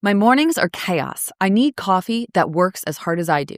My mornings are chaos. I need coffee that works as hard as I do.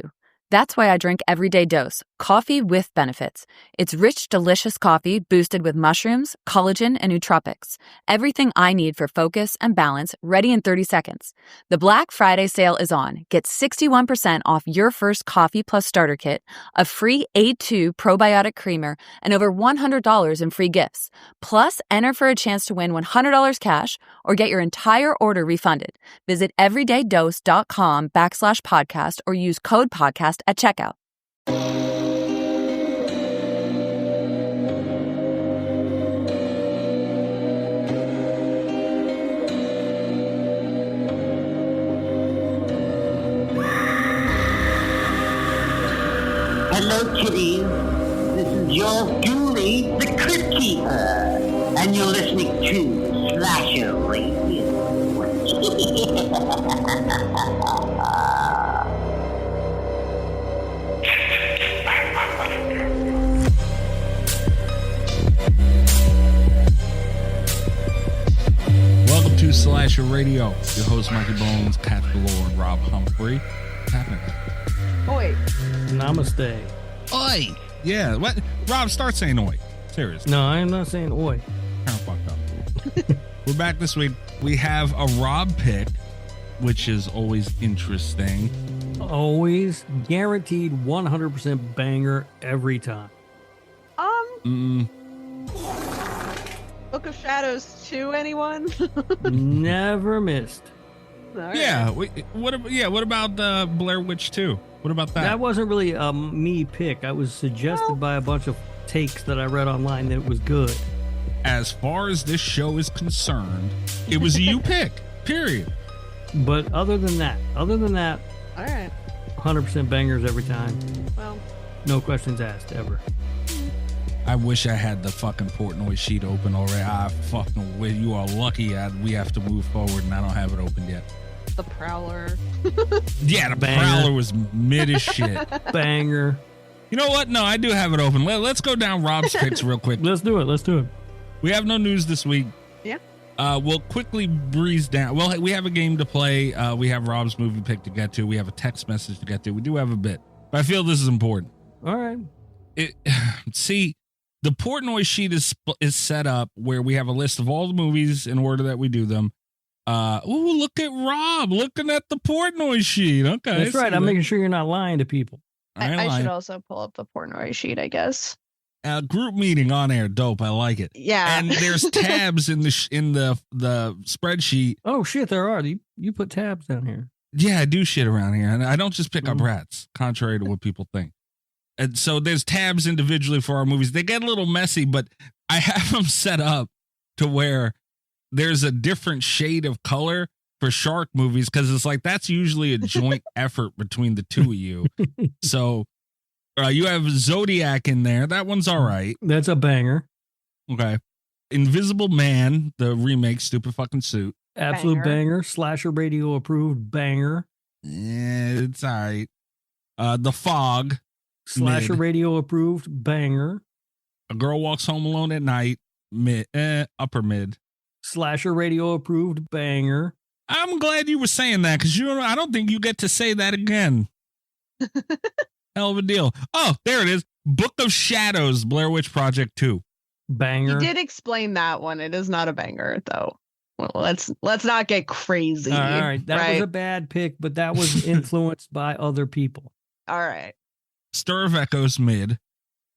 That's why I drink Everyday Dose, coffee with benefits. It's rich, delicious coffee boosted with mushrooms, collagen, and nootropics. Everything I need for focus and balance, ready in 30 seconds. The Black Friday sale is on. Get 61% off your first Coffee Plus starter kit, a free A2 probiotic creamer, and over $100 in free gifts. Plus, enter for a chance to win $100 cash or get your entire order refunded. Visit everydaydose.com/podcast or use code podcast at checkout. Hello, kitties. This is yours truly, the Crypt Keeper, and you're listening to Slasher Radio. Welcome to Slasher Radio. Your host, Mikey Bones, Cat Galore, and Rob Humphrey. What's happening? Oi. Namaste. Oi! Yeah, what? Rob, start saying oi. Seriously. No, I'm not saying oi. Kind of fucked up. We're back this week. We have a Rob pick, which is always interesting. Always guaranteed 100% banger every time. Book of Shadows 2, anyone? Never missed. All Yeah. right. What about Blair Witch 2? What about that? That wasn't really a me pick. I was suggested by a bunch of takes that I read online that it was good. As far as this show is concerned, it was a you pick. Period. But other than that, All right. 100% bangers every time. Well, No questions asked ever. I wish I had the fucking Portnoy sheet open already. I fucking wish. You are lucky we have to move forward and I don't have it opened yet. The Prowler. Yeah, the Banger. Prowler was mid as shit. Banger. You know what? No, I do have it open. Let's go down Rob's picks real quick. Let's do it. We have no news this week. Yeah. We'll quickly breeze down. Well, we have a game to play. We have Rob's movie pick to get to. We have a text message to get to. We do have a bit. But I feel this is important. All right. See, the Portnoy sheet is set up where we have a list of all the movies in order that we do them. Look at Rob looking at the Portnoy sheet. Okay. That's right. I'm making sure you're not lying to people. I should also pull up the Portnoy sheet, I guess. Group meeting on air. Dope. I like it. Yeah. And there's tabs in the spreadsheet. Oh, shit, there are. You put tabs down here. Yeah, I do shit around here. And I don't just pick up rats, contrary to what people think. And so there's tabs individually for our movies. They get a little messy, but I have them set up to where there's a different shade of color for shark movies because it's like that's usually a joint effort between the two of you. So you have Zodiac in there. That one's all right. That's a banger. Okay. Invisible Man, the remake, stupid fucking suit. Absolute banger. Slasher Radio approved banger. Yeah, it's all right. The Fog. Slasher Mid. Radio approved banger. A Girl Walks Home Alone at Night. Upper mid. Slasher Radio approved banger. I'm glad you were saying that because I don't think you get to say that again. Hell of a deal. Oh, there it is. Book of Shadows, Blair Witch Project 2. Banger. You did explain that one. It is not a banger, though. Well, let's not get crazy. All right. That was a bad pick, but that was influenced by other people. All right. Stir of Echoes, mid.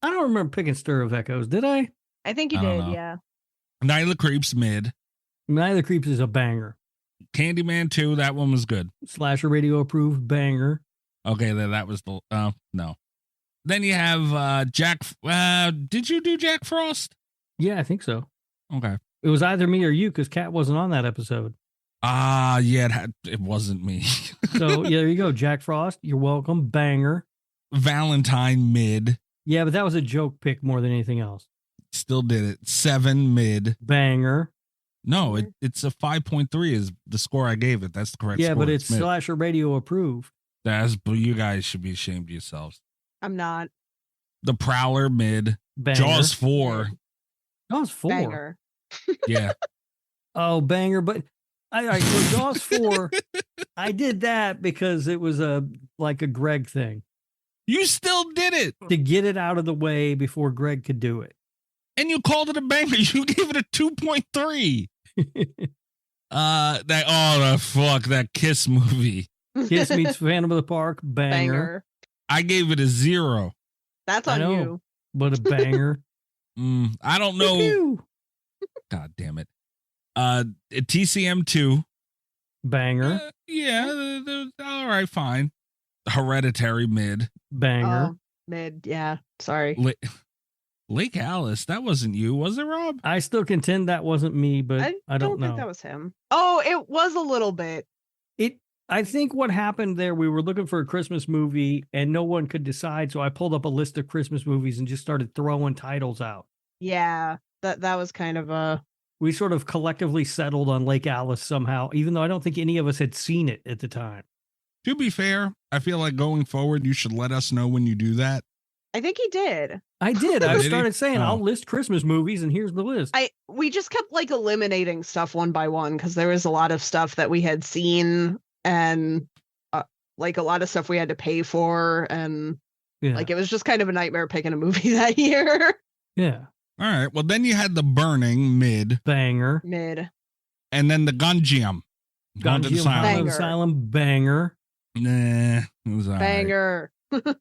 I don't remember picking Stir of Echoes. Did I? I think you I don't did, know. yeah. Night of the Creeps, mid. Night of the Creeps is a banger. Candyman 2, that one was good. Slasher Radio approved banger. Okay, that was the no. Then you have Jack. Did you do Jack Frost? Yeah, I think so. Okay. It was either me or you because Kat wasn't on that episode. Yeah, it wasn't me. So yeah, there you go. Jack Frost, you're welcome. Banger. Valentine, mid. Yeah, but that was a joke pick more than anything else. Still did it. 7, mid. Banger. No, it's a 5.3 is the score I gave it. That's the correct score. Yeah, but it's mid. Slasher Radio approved. You guys should be ashamed of yourselves. I'm not. The Prowler, mid. Banger. Jaws 4. Jaws 4. Banger. Yeah. Oh, banger. But All right, so Jaws 4, I did that because it was like a Greg thing. You still did it. To get it out of the way before Greg could do it. And you called it a banger. You gave it a 2.3. That Kiss movie. Kiss meets Phantom of the Park, banger. I gave it a 0. That's on you. But a banger. I don't know. God damn it. TCM 2. Banger. All right, fine. Hereditary mid. Banger. Oh, mid, yeah. Sorry. Lake Alice, that wasn't you, was it, Rob? I still contend that wasn't me, but I don't know. think that was him. Oh, it was a little bit. I think what happened there, we were looking for a Christmas movie and no one could decide, so I pulled up a list of Christmas movies and just started throwing titles out. Yeah, that was kind of a... We sort of collectively settled on Lake Alice somehow, even though I don't think any of us had seen it at the time. To be fair, I feel like going forward, you should let us know when you do that. I think he did. I did. I started saying, I'll list Christmas movies, and here's the list. We just kept like eliminating stuff one by one because there was a lot of stuff that we had seen and like a lot of stuff we had to pay for. And like it was just kind of a nightmare picking a movie that year. Yeah. All right. Well, then you had The Burning, mid. Banger. Mid. And then The Gungeon. Haunted Asylum, banger. Nah, it was all banger. Right.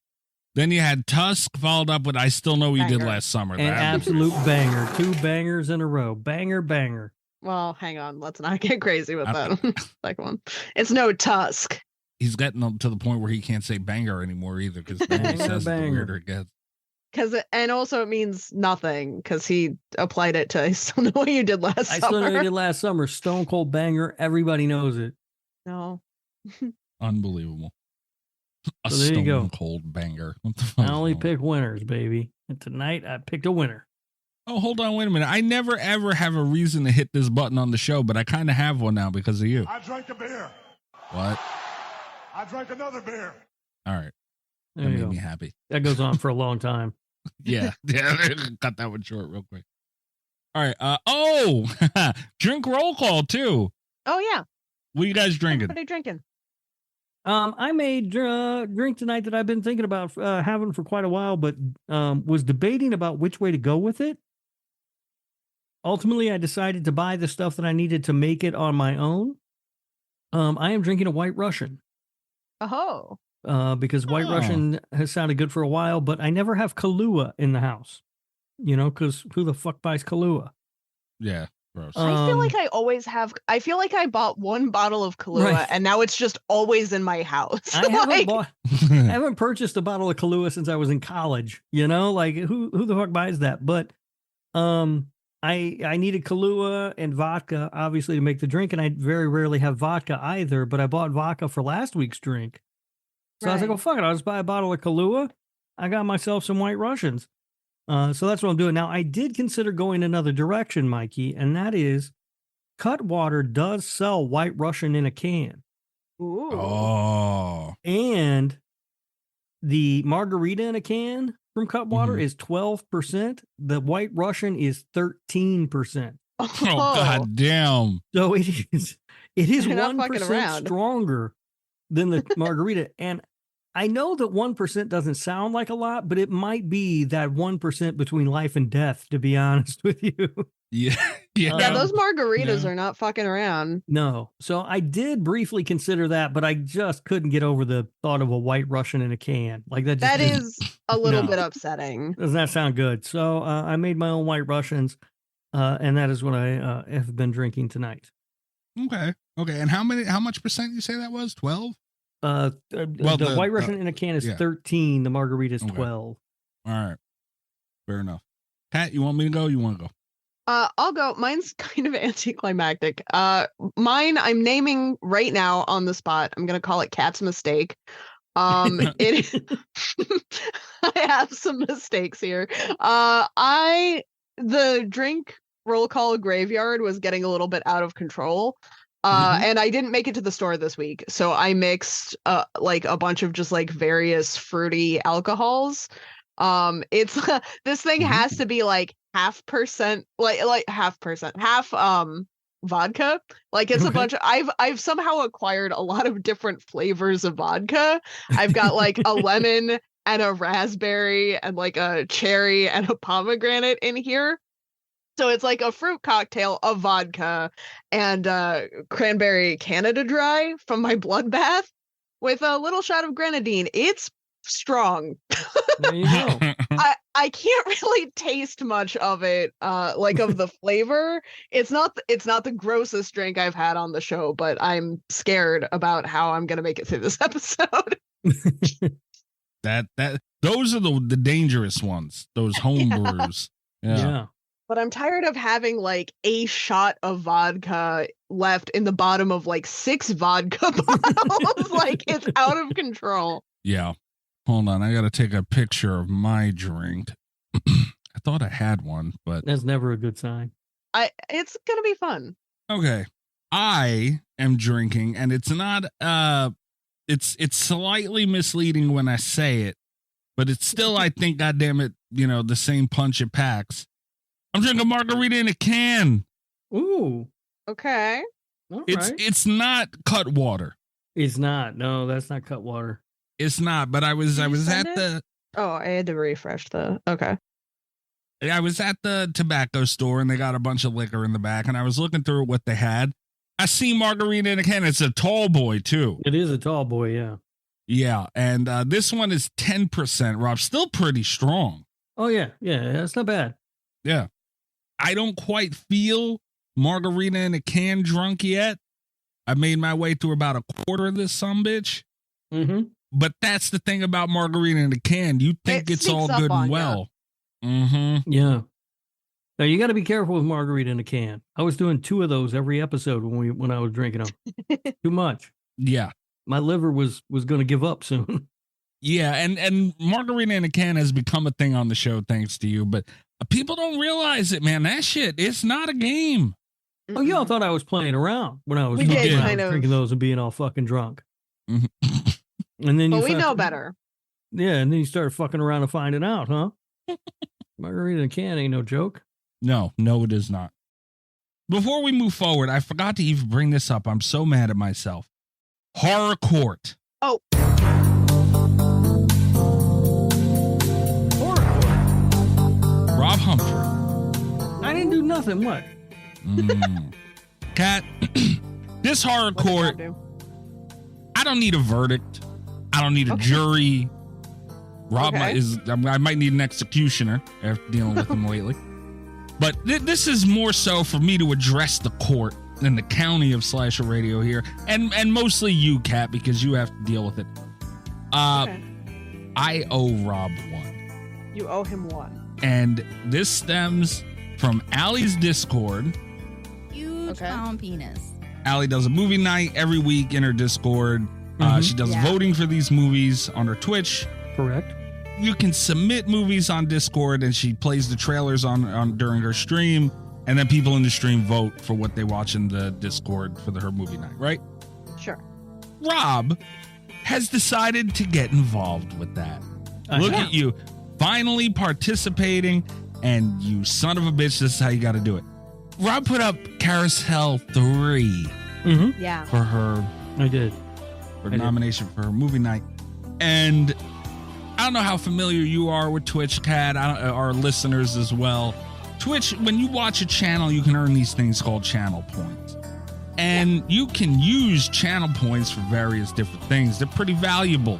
Then you had Tusk, followed up with I Still Know What You Did Last Summer. An absolute banger. 2 bangers in a row. Banger, banger. Well, hang on. Let's not get crazy with that second one. It's no Tusk. He's getting to the point where he can't say banger anymore either because the more he says, the weirder it gets. And also it means nothing because he applied it to I Still Know What You Did Last Summer. I Still Know What You Did Last Summer. Stone cold banger. Everybody knows it. No. Unbelievable. A so there you go. Cold banger. I only pick winners, baby. And tonight I picked a winner. Oh, hold on. Wait a minute. I never, ever have a reason to hit this button on the show, but I kind of have one now because of you. I drank a beer. What? I drank another beer. All right. That made me happy. That goes on for a long time. Yeah. Cut that one short real quick. All right. Drink roll call too. Oh, yeah. What are you guys drinking? What are you drinking? I made drink tonight that I've been thinking about having for quite a while, but was debating about which way to go with it. Ultimately, I decided to buy the stuff that I needed to make it on my own. I am drinking a White Russian. Oh. Because White Russian has sounded good for a while, but I never have Kahlua in the house. You know, because who the fuck buys Kahlua? Yeah. Gross. I feel like I always have. I feel like I bought one bottle of Kahlua and now it's just always in my house. I haven't purchased a bottle of Kahlua since I was in college. You know, like who the fuck buys that? But I needed Kahlua and vodka obviously to make the drink, and I very rarely have vodka either. But I bought vodka for last week's drink, so I was like, "Well, fuck it, I'll just buy a bottle of Kahlua." I got myself some White Russians. So that's what I'm doing. Now, I did consider going another direction, Mikey, and that is Cutwater does sell White Russian in a can. Ooh. Oh. And the margarita in a can from Cutwater is 12%. The White Russian is 13%. Oh, God damn. So it is 1% stronger than the margarita. And I know that 1% doesn't sound like a lot, but it might be that 1% between life and death, to be honest with you. Yeah. Yeah, those margaritas are not fucking around. No. So I did briefly consider that, but I just couldn't get over the thought of a White Russian in a can. Like that is a little bit upsetting. Does not sound good. So I made my own White Russians, and that is what I have been drinking tonight. Okay. And how much percent you say that was? 12? The White Russian in a can is 13. The margarita is 12. All right. Fair enough. Pat, you want me to go? You want to go? I'll go. Mine's kind of anticlimactic. Mine I'm naming right now on the spot. I'm going to call it Cat's Mistake. I have some mistakes here. The drink roll call graveyard was getting a little bit out of control. And I didn't make it to the store this week, so I mixed like a bunch of just like various fruity alcohols. It's this thing has to be like half vodka. Like it's a bunch of I've somehow acquired a lot of different flavors of vodka. I've got like a lemon and a raspberry and like a cherry and a pomegranate in here. So it's like a fruit cocktail of vodka and cranberry Canada Dry from my bloodbath with a little shot of grenadine. It's strong. There you go. I can't really taste much of it, like of the flavor. It's not the grossest drink I've had on the show, but I'm scared about how I'm gonna make it through this episode. Those are the dangerous ones. Those home brews. Yeah. But I'm tired of having like a shot of vodka left in the bottom of like 6 vodka bottles. Like it's out of control. Yeah. Hold on. I got to take a picture of my drink. I thought I had one, but That's never a good sign. It's going to be fun. okay. I am drinking, and it's not, it's slightly misleading when I say it, but it's still, I think, goddamn it, the same punch it packs. I'm drinking margarita in a can. Ooh. Okay. All It's right. it's not cut water. It's not. No, that's not cut water. It's not. But I was Did you at send the Oh, I had to refresh okay. I was at the tobacco store, and they got a bunch of liquor in the back, and I was looking through what they had. I see margarita in a can. It's a tall boy too. It is a tall boy, yeah. Yeah, and this one is 10%. Rob, still pretty strong. Oh yeah, that's not bad. Yeah. I don't quite feel margarita in a can drunk yet. I made my way through about a quarter of this sumbitch. Mm-hmm. But that's the thing about margarita in a can. You think It it's all sneaks up good on and ya. well. Mm-hmm. Yeah. Now you got to be careful with margarita in a can. I was doing 2 of those every episode when I was drinking them. Too much. Yeah. My liver was going to give up soon. Yeah, and margarita in a can has become a thing on the show thanks to you, but people don't realize it, man. That shit, it's not a game. Oh, y'all thought I was playing around when I was We did, around kind of. drinking those and being all fucking drunk. Mhm. And then But you we know better. Yeah, and then you started fucking around and finding out, huh? Margarita in a can ain't no joke. No, it is not. Before we move forward, I forgot to even bring this up. I'm so mad at myself. Horror Court. Oh, Rob Humphrey. I didn't do nothing. What? Kat, this Horror what did Court, God do? I don't need a verdict. I don't need a Okay. jury. Rob Okay. I might need an executioner after dealing with him lately. But this is more so for me to address the court and the county of Slasher Radio here, and mostly you, Kat, because you have to deal with it. Okay. I owe Rob one. You owe him one. And this stems from Allie's Discord. Huge Okay. pound penis. Allie does a movie night every week in her Discord. Mhm. She does Yeah. voting for these movies on her Twitch. Correct. You can submit movies on Discord, and she plays the trailers on during her stream, and then people in the stream vote for what they watch in the Discord for her movie night, right? Sure. Rob has decided to get involved with that. Look Yeah. at you, finally participating, and you son of a bitch, this is how you got to do it. Rob put up Carousel 3 Mm-hmm. Yeah. for her I did. for I did. nomination for her movie night. And I don't know how familiar you are with Twitch, Kat, our listeners as well. Twitch, when you watch a channel, you can earn these things called channel points. And you can use channel points for various different things. They're pretty valuable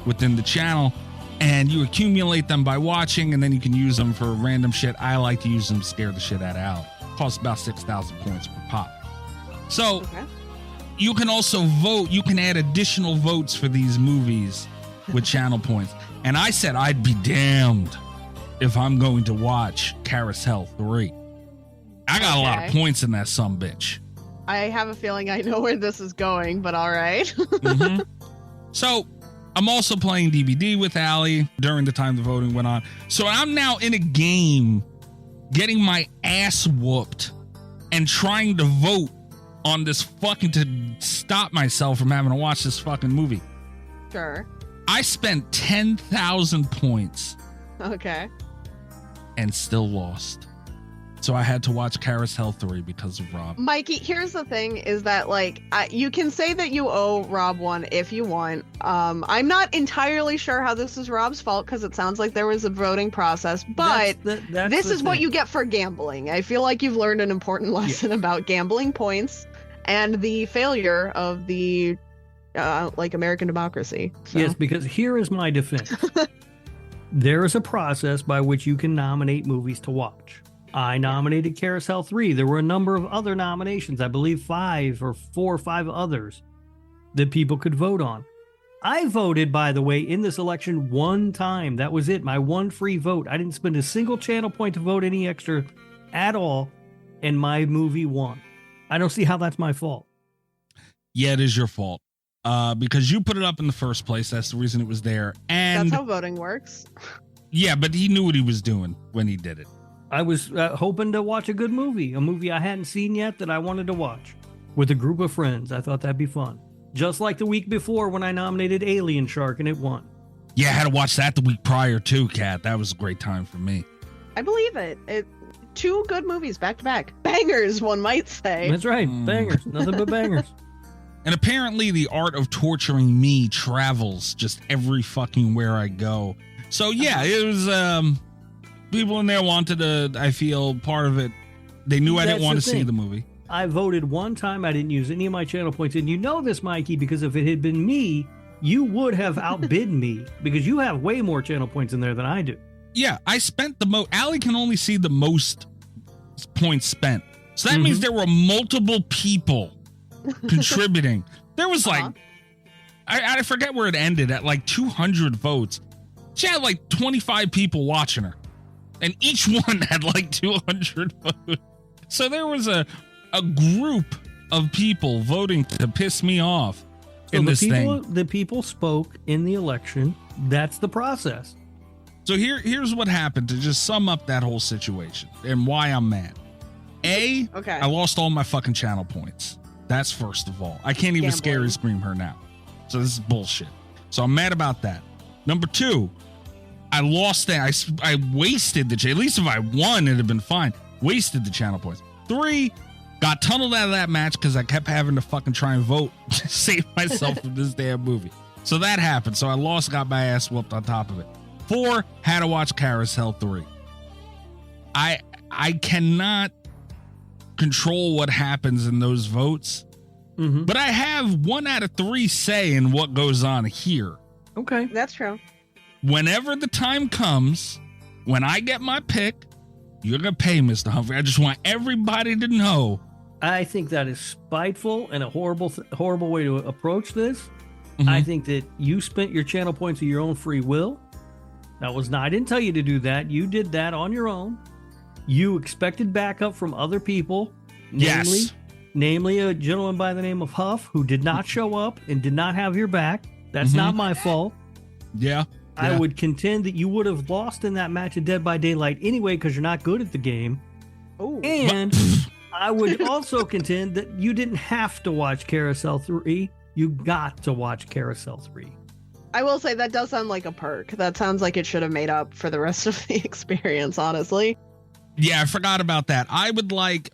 within the channel. And you accumulate them by watching, and then you can use them for random shit. I like to use them to scare the shit out of Al. Costs about 6,000 points per pop. So Okay. you can also vote. You can add additional votes for these movies with channel points. And I said I'd be damned if I'm going to watch Carousel 3. I got a lot of Okay. points in that sumbitch. I have a feeling I know where this is going, but all right. Mhm. So I'm also playing DBD with Allie during the time the voting went on. So I'm now in a game getting my ass whooped and trying to vote on this fucking to stop myself from having to watch this fucking movie. Sure. I spent 10,000 points Okay. and still lost. So I had to watch Carousel 3 because of Rob. Mikey, here's the thing is that, like, you can say that you owe Rob one if you want. I'm not entirely sure how this is Rob's fault because it sounds like there was a voting process, but that's this the is what thing. you get for gambling. I feel like you've learned an important lesson about gambling points and the failure of the, like, American democracy. So. Yes, because here is my defense. There is a process by which you can nominate movies to watch. I nominated Carousel 3. There were a number of other nominations, I believe 4 or 5 others that people could vote on. I voted, by the way, in this election one time. That was it, my one free vote. I didn't spend a single channel point to vote any extra at all, and my movie won. I don't see how that's my fault. Yeah, it is your fault. Because you put it up in the first place. That's the reason it was there. And That's how voting works. yeah, but he knew what he was doing when he did it. I was hoping to watch a good movie, a movie I hadn't seen yet that I wanted to watch with a group of friends. I thought that'd be fun. Just like the week before when I nominated Alien Shark and it won. Yeah, I had to watch that the week prior too, Kat. That was a great time for me. I believe it. 2 good movies back to back. Bangers, one might say. That's right. Bangers. Nothing but bangers. And apparently the art of torturing me travels just every fucking where I go. So yeah, it was people in there wanted to, I feel, part of it. They knew I didn't want to see the movie. I voted one time. I didn't use any of my channel points. And you know this, Mikey, because if it had been me, you would have outbid me because you have way more channel points in there than I do. Yeah, I spent the most. Allie can only see the most points spent. So that means there were multiple people contributing. There was like, I forget where it ended at, like 200 votes. She had like 25 people watching her. And each one had like 200 votes. So there was a group of people voting to piss me off in this thing. The people spoke in the election. That's the process. So here's what happened to just sum up that whole situation and why I'm mad. I lost all my fucking channel points. That's first of all. I can't even scary scream her now. So this is bullshit. So I'm mad about that. Number 2, I lost that. I wasted the channel. At least if I won, it'd have been fine. Wasted the channel points. 3, got tunneled out of that match because I kept having to fucking try and vote to save myself from this damn movie. So that happened. So I lost, got my ass whooped on top of it. 4, had to watch Carousel 3. I cannot control what happens in those votes, but I have 1 out of 3 say in what goes on here. Okay. That's true. Whenever the time comes, when I get my pick, you're going to pay, Mr. Humphrey. I just want everybody to know. I think that is spiteful and a horrible way to approach this. I think that you spent your channel points of your own free will. I didn't tell you to do that. You did that on your own. You expected backup from other people. Namely a gentleman by the name of Huff, who did not show up and did not have your back. That's not my fault. Yeah. I would contend that you would have lost in that match of Dead by Daylight anyway because you're not good at the game. Oh. And I would also contend that you didn't have to watch Carousel 3. You got to watch Carousel 3. I will say that does sound like a perk. That sounds like it should have made up for the rest of the experience, honestly. Yeah, I forgot about that. I would like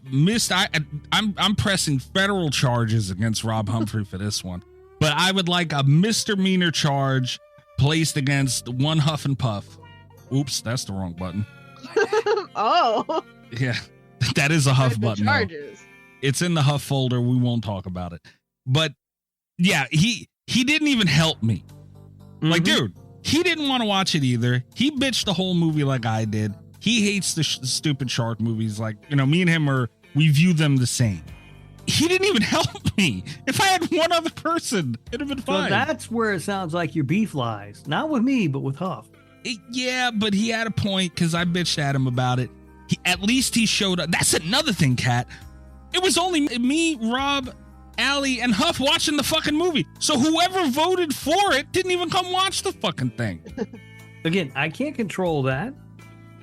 I'm pressing federal charges against Rob Humphrey for this one. But I would like a misdemeanor charge placed against one Huff and Puff. Oops, that's the wrong button. Oh. Yeah, that is a Huff button. Charges. It's in the Huff folder. We won't talk about it. But yeah, he didn't even help me. Like, dude, he didn't want to watch it either. He bitched the whole movie like I did. He hates the stupid shark movies. Like, me and him we view them the same. He didn't even help me. If I had one other person, it'd have been fine. So that's where it sounds like your beef lies. Not with me, but with Huff. Yeah, but he had a point because I bitched at him about it. At least he showed up. That's another thing, Kat. It was only me, Rob, Allie, and Huff watching the fucking movie. So whoever voted for it didn't even come watch the fucking thing. Again, I can't control that.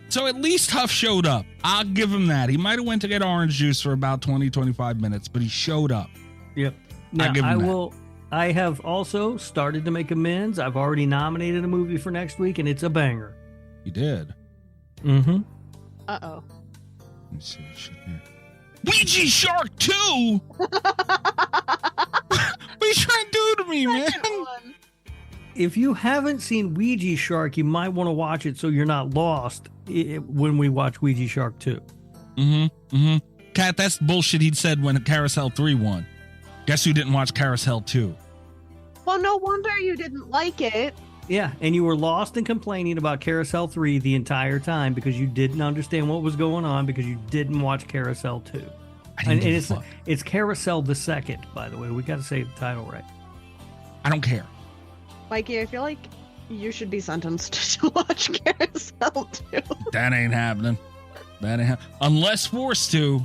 So at least Huff showed up. I'll give him that. He might have went to get orange juice for about 20, 25 minutes, but he showed up. Yep. Now, I have also started to make amends. I've already nominated a movie for next week, and it's a banger. You did? Mm-hmm. Uh-oh. Let me see this shit here. Ouija Shark 2? What are you trying to do to me, man? If you haven't seen Ouija Shark, you might want to watch it so you're not lost when we watch Ouija Shark 2. Kat, that's bullshit he said when Carousel 3 won. Guess who didn't watch Carousel 2? Well, no wonder you didn't like it. Yeah, and you were lost and complaining about Carousel 3 the entire time because you didn't understand what was going on because you didn't watch Carousel 2. And it's Carousel the Second, by the way. We got to say the title right. I don't care. Mikey, I feel like you should be sentenced to watch Carousel 2. That ain't happening. Unless forced to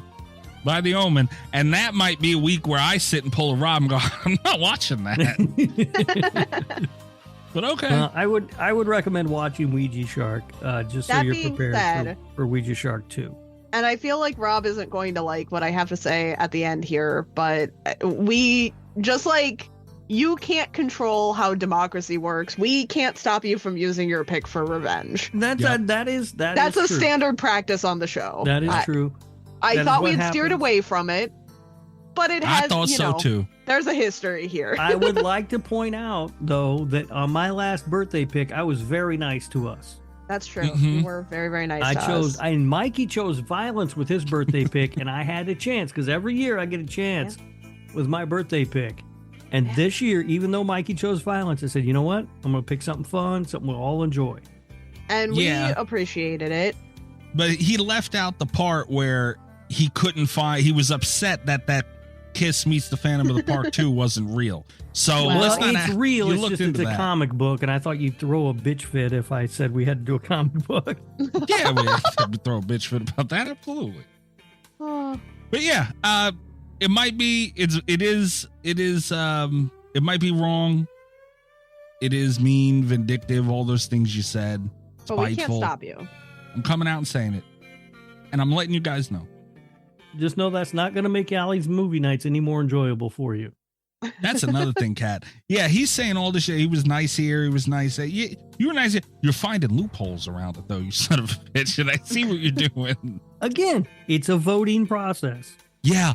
by The Omen. And that might be a week where I sit and pull a Rob and go, I'm not watching that. But okay. I would recommend watching Ouija Shark just so you're prepared for Ouija Shark 2. And I feel like Rob isn't going to like what I have to say at the end here, but we just like you can't control how democracy works. We can't stop you from using your pick for revenge. That's a standard practice on the show. That is true. I thought we had steered away from it, but it has. I thought so too. There's a history here. I would like to point out, though, that on my last birthday pick, I was very nice to us. That's true. You were very, very nice to us. And Mikey chose violence with his birthday pick, and I had a chance, because every year I get a chance with my birthday pick. And this year, even though Mikey chose violence, I said, you know what? I'm going to pick something fun, something we'll all enjoy. And we appreciated it. But he left out the part where he couldn't find, he was upset that Kiss Meets the Phantom of the Park 2 wasn't real. So let's not it's real. It's just a comic book, and I thought you'd throw a bitch fit if I said we had to do a comic book. Yeah, we had to throw a bitch fit about that. Absolutely. But yeah, it might be. It is. It might be wrong. It is mean, vindictive, all those things you said. But we can't stop you. I'm coming out and saying it, and I'm letting you guys know. Just know that's not going to make Allie's movie nights any more enjoyable for you. That's another thing, Kat. Yeah, he's saying all this shit. He was nice here. He was nice there. You were nice here. You're finding loopholes around it, though, you son of a bitch. And I see what you're doing. Again, it's a voting process. Yeah.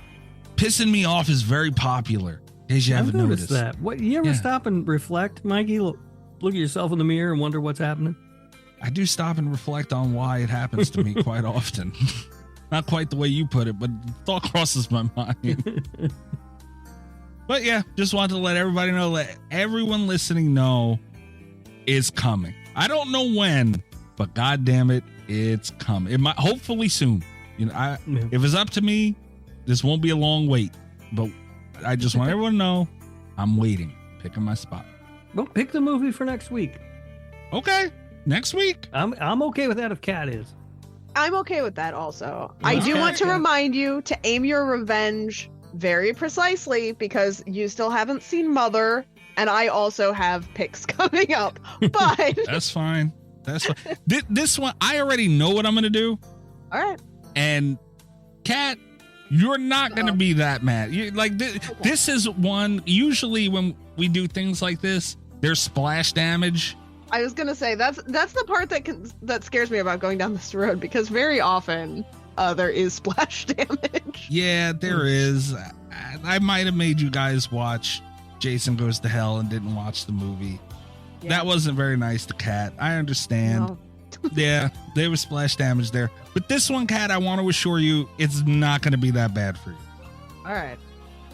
Pissing me off is very popular. In case you haven't noticed that. What, you ever stop and reflect, Mikey? Look at yourself in the mirror and wonder what's happening? I do stop and reflect on why it happens to me quite often. Not quite the way you put it, but thought crosses my mind. But yeah, just wanted to let everybody know, let everyone listening know it's coming. I don't know when, but God damn it, it's coming. It might hopefully soon. You know, if it's up to me, this won't be a long wait. But I just want everyone to know I'm waiting, picking my spot. Well, pick the movie for next week. Okay, next week. I'm okay with that if Kat is. I'm okay with that also. I do want to remind you to aim your revenge very precisely because you still haven't seen Mother, and I also have picks coming up. But that's fine. That's fine. This one, I already know what I'm going to do. All right. And Kat, you're not going to be that mad. This is one, usually when we do things like this, there's splash damage. I was gonna say that's the part that scares me about going down this road because very often there is splash damage. Yeah, there is. I might have made you guys watch Jason Goes to Hell and didn't watch the movie. Yeah. That wasn't very nice to Kat. I understand. No. Yeah, there was splash damage there. But this one, Kat, I want to assure you, it's not going to be that bad for you. All right.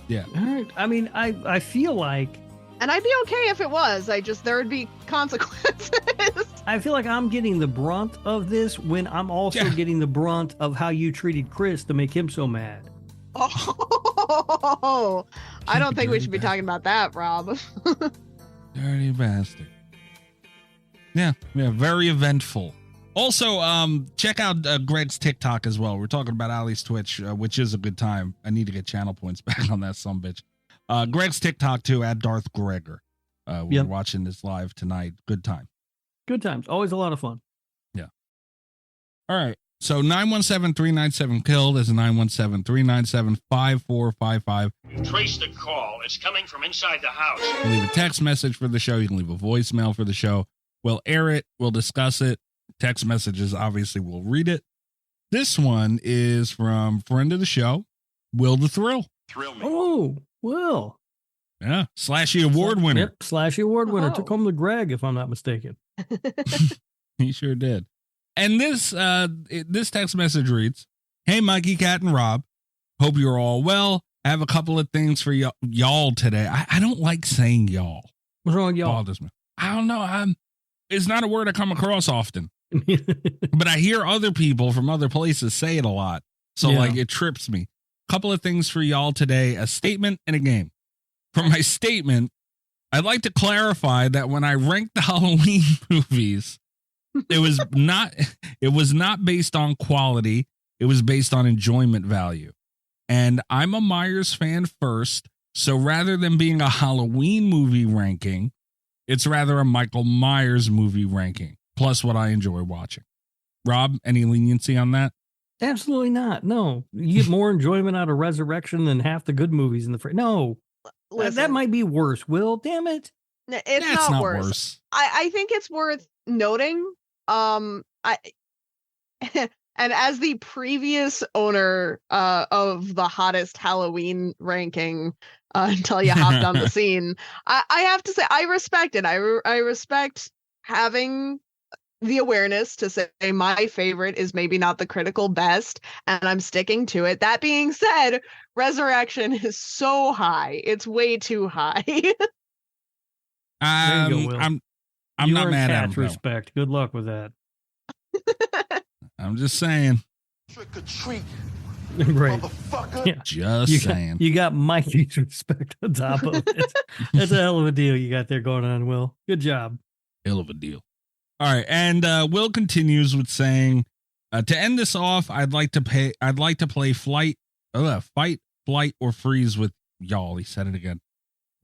Yeah. All right. I mean, I feel like. And I'd be okay if it was. There would be consequences. I feel like I'm getting the brunt of this when I'm also getting the brunt of how you treated Chris to make him so mad. Oh, I don't think we should be talking about that, Rob. Dirty bastard. Yeah, very eventful. Also, check out Greg's TikTok as well. We're talking about Ali's Twitch, which is a good time. I need to get channel points back on that sumbitch. Greg's TikTok too, at Darth Gregor. We're watching this live tonight. Good time. Good times. Always a lot of fun. Yeah. All right. So 917-397-KILL is 917-397-5455. You trace the call. It's coming from inside the house. You can leave a text message for the show. You can leave a voicemail for the show. We'll air it. We'll discuss it. Text messages, obviously, we'll read it. This one is from friend of the show, Will the Thrill. Thrill me. Oh, Will. Yeah, Slashy Award winner. Yep, Slashy Award winner. Oh. Took home the Greg, if I'm not mistaken. He sure did. And this text message reads, "Hey, Mikey, Cat, and Rob. Hope you're all well. I have a couple of things for y'all today." I don't like saying y'all. What's wrong with y'all? Bothers me. I don't know. It's not a word I come across often, but I hear other people from other places say it a lot. So Yeah. like it trips me. Couple of things for y'all today, a statement and a game. For my statement, I'd like to clarify that when I ranked the Halloween movies, it was not based on quality. It was based on enjoyment value. And I'm a Myers fan first. So rather than being a Halloween movie ranking, it's rather a Michael Myers movie ranking, plus what I enjoy watching. Rob, any leniency on that? Absolutely not. No. You get more enjoyment out of Resurrection than half the good movies in the No. Listen, That might be worse, Will. Damn it. it's That's not worse. I think it's worth noting. I and as the previous owner of the hottest Halloween ranking until you hopped on the scene, I have to say I respect it. I respect having the awareness to say my favorite is maybe not the critical best, and I'm sticking to it. That being said, Resurrection is so high. It's way too high. There you go, Will. I'm You not earned mad at Cat's him. respect. Good luck with that. I'm just saying. Trick or treat, Right. motherfucker. Yeah. Just saying. You got Mikey's respect on top of it. That's a hell of a deal you got there going on, Will. Good job. Hell of a deal. All right, and Will continues with saying, to end this off, I'd like to play fight, flight, or freeze with y'all. He said it again.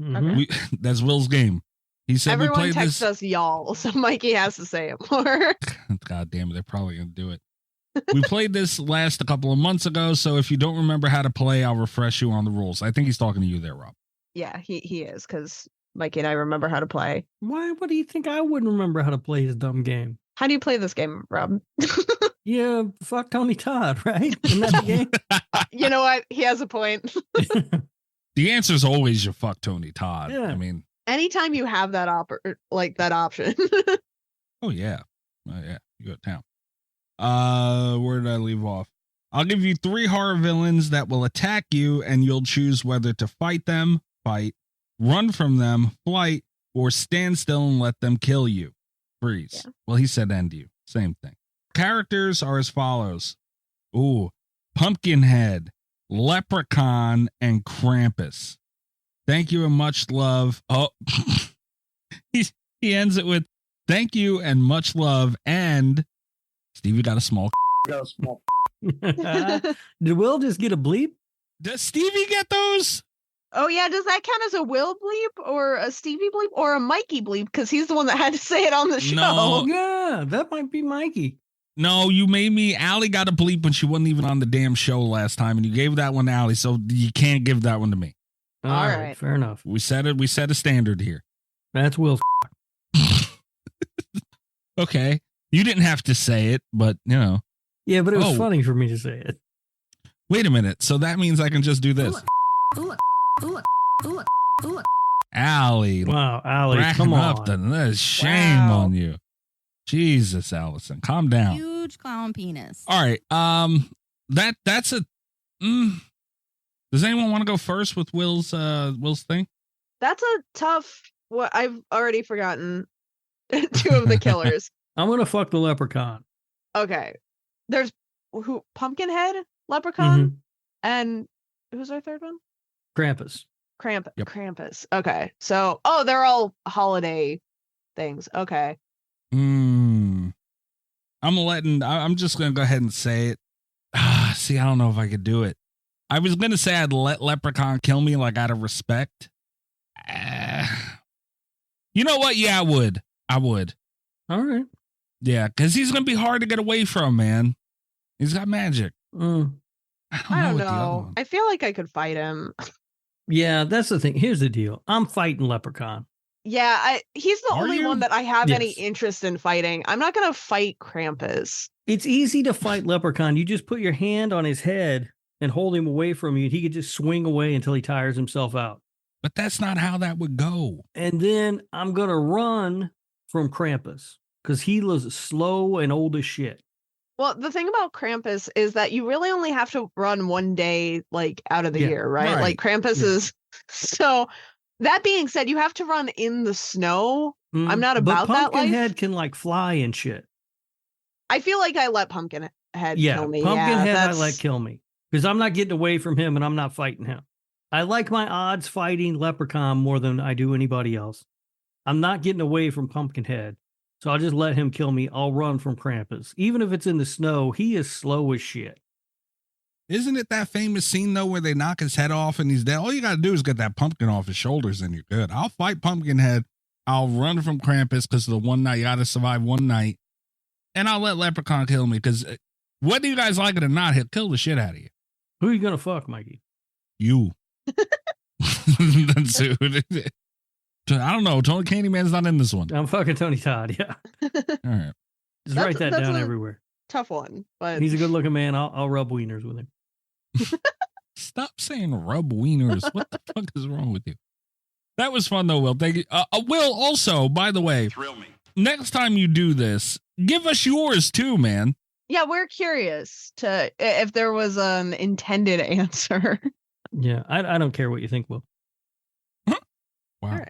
Mhm. That's Will's game. He said Everyone we played texts this. us y'all, so Mikey has to say it more. God damn it, they're probably gonna do it. We played this a couple of months ago, so if you don't remember how to play, I'll refresh you on the rules. I think he's talking to you there, Rob. Yeah, he is, because Mikey and I remember how to play. Why? What do you think I wouldn't remember how to play his dumb game? How do you play this game, Rob? Yeah, fuck Tony Todd, right? Isn't that the game? You know what? He has a point. The answer is always you fuck Tony Todd. Yeah. I mean, Anytime you have that that option. oh yeah, you go to town. Where did I leave off? I'll give you 3 horror villains that will attack you, and you'll choose whether to fight them, run from them, flight, or stand still and let them kill you. Freeze. Yeah. Well, he said end you. Same thing. Characters are as follows. Ooh, Pumpkinhead, Leprechaun, and Krampus. Thank you and much love. Oh, he ends it with thank you and much love. And Stevie got a small. Did Will just get a bleep? Does Stevie get those? Oh yeah, does that count as a Will bleep or a Stevie bleep or a Mikey bleep? Because he's the one that had to say it on the show. No. Yeah, that might be Mikey. No, you made me. Allie got a bleep when she wasn't even on the damn show last time, and you gave that one to Allie, so you can't give that one to me. All right. Fair enough. We set a standard here. That's Will's. Okay. You didn't have to say it, but you know. Yeah, but it was Oh. funny for me to say it. Wait a minute. So that means I can just do this. Allie. Wow, Allie, Racking come up on. the shame Wow. on you. Jesus, Allison. Calm down. Huge clown penis. All right. That's a does anyone want to go first with Will's thing? That's a tough. What I've already forgotten. 2 of the killers. I'm gonna fuck the leprechaun. Okay, there's Pumpkinhead, Leprechaun, Mhm. and who's our third one? Krampus. Yep. Krampus. Okay, so they're all holiday things. Okay, I'm just gonna go ahead and say it. See, I don't know if I could do it. I was gonna say I'd let Leprechaun kill me, like out of respect. You know what? Yeah, I would. All right. Yeah, because he's gonna be hard to get away from, man. He's got magic. Mm. I don't what the other know. one- I feel like I could fight him. Yeah, that's the thing. Here's the deal. I'm fighting Leprechaun. Yeah, he's the Are only you? one that I have any Yes. interest in fighting. I'm not gonna fight Krampus. It's easy to fight Leprechaun. You just put your hand on his head and hold him away from you. And he could just swing away until he tires himself out. But that's not how that would go. And then I'm going to run from Krampus because he was slow and old as shit. Well, the thing about Krampus is that you really only have to run one day, like, out of the year, right? Like, Krampus is... So, that being said, you have to run in the snow. I'm not about that life. Pumpkinhead can, like, fly and shit. I feel like I let Pumpkinhead kill me. Pumpkinhead I let kill me. Because I'm not getting away from him and I'm not fighting him. I like my odds fighting Leprechaun more than I do anybody else. I'm not getting away from Pumpkinhead. So I'll just let him kill me. I'll run from Krampus. Even if it's in the snow, he is slow as shit. Isn't it that famous scene, though, where they knock his head off and he's dead? All you got to do is get that pumpkin off his shoulders and you're good. I'll fight Pumpkinhead. I'll run from Krampus because the one night, you got to survive one night. And I'll let Leprechaun kill me because whether you guys like it or not, he'll kill the shit out of you. Who are you going to fuck, Mikey? You. That's it. I don't know. Tony Candyman's not in this one. I'm fucking Tony Todd. Yeah. All right. Just write that down everywhere. Tough one, but he's a good looking man. I'll rub wieners with him. Stop saying rub wieners. What the fuck is wrong with you? That was fun though, Will. Thank you. Will, also, by the way, Thrill me. Next time you do this, give us yours too, man. Yeah, we're curious to if there was an intended answer. Yeah, I don't care what you think, Will. Wow. All right.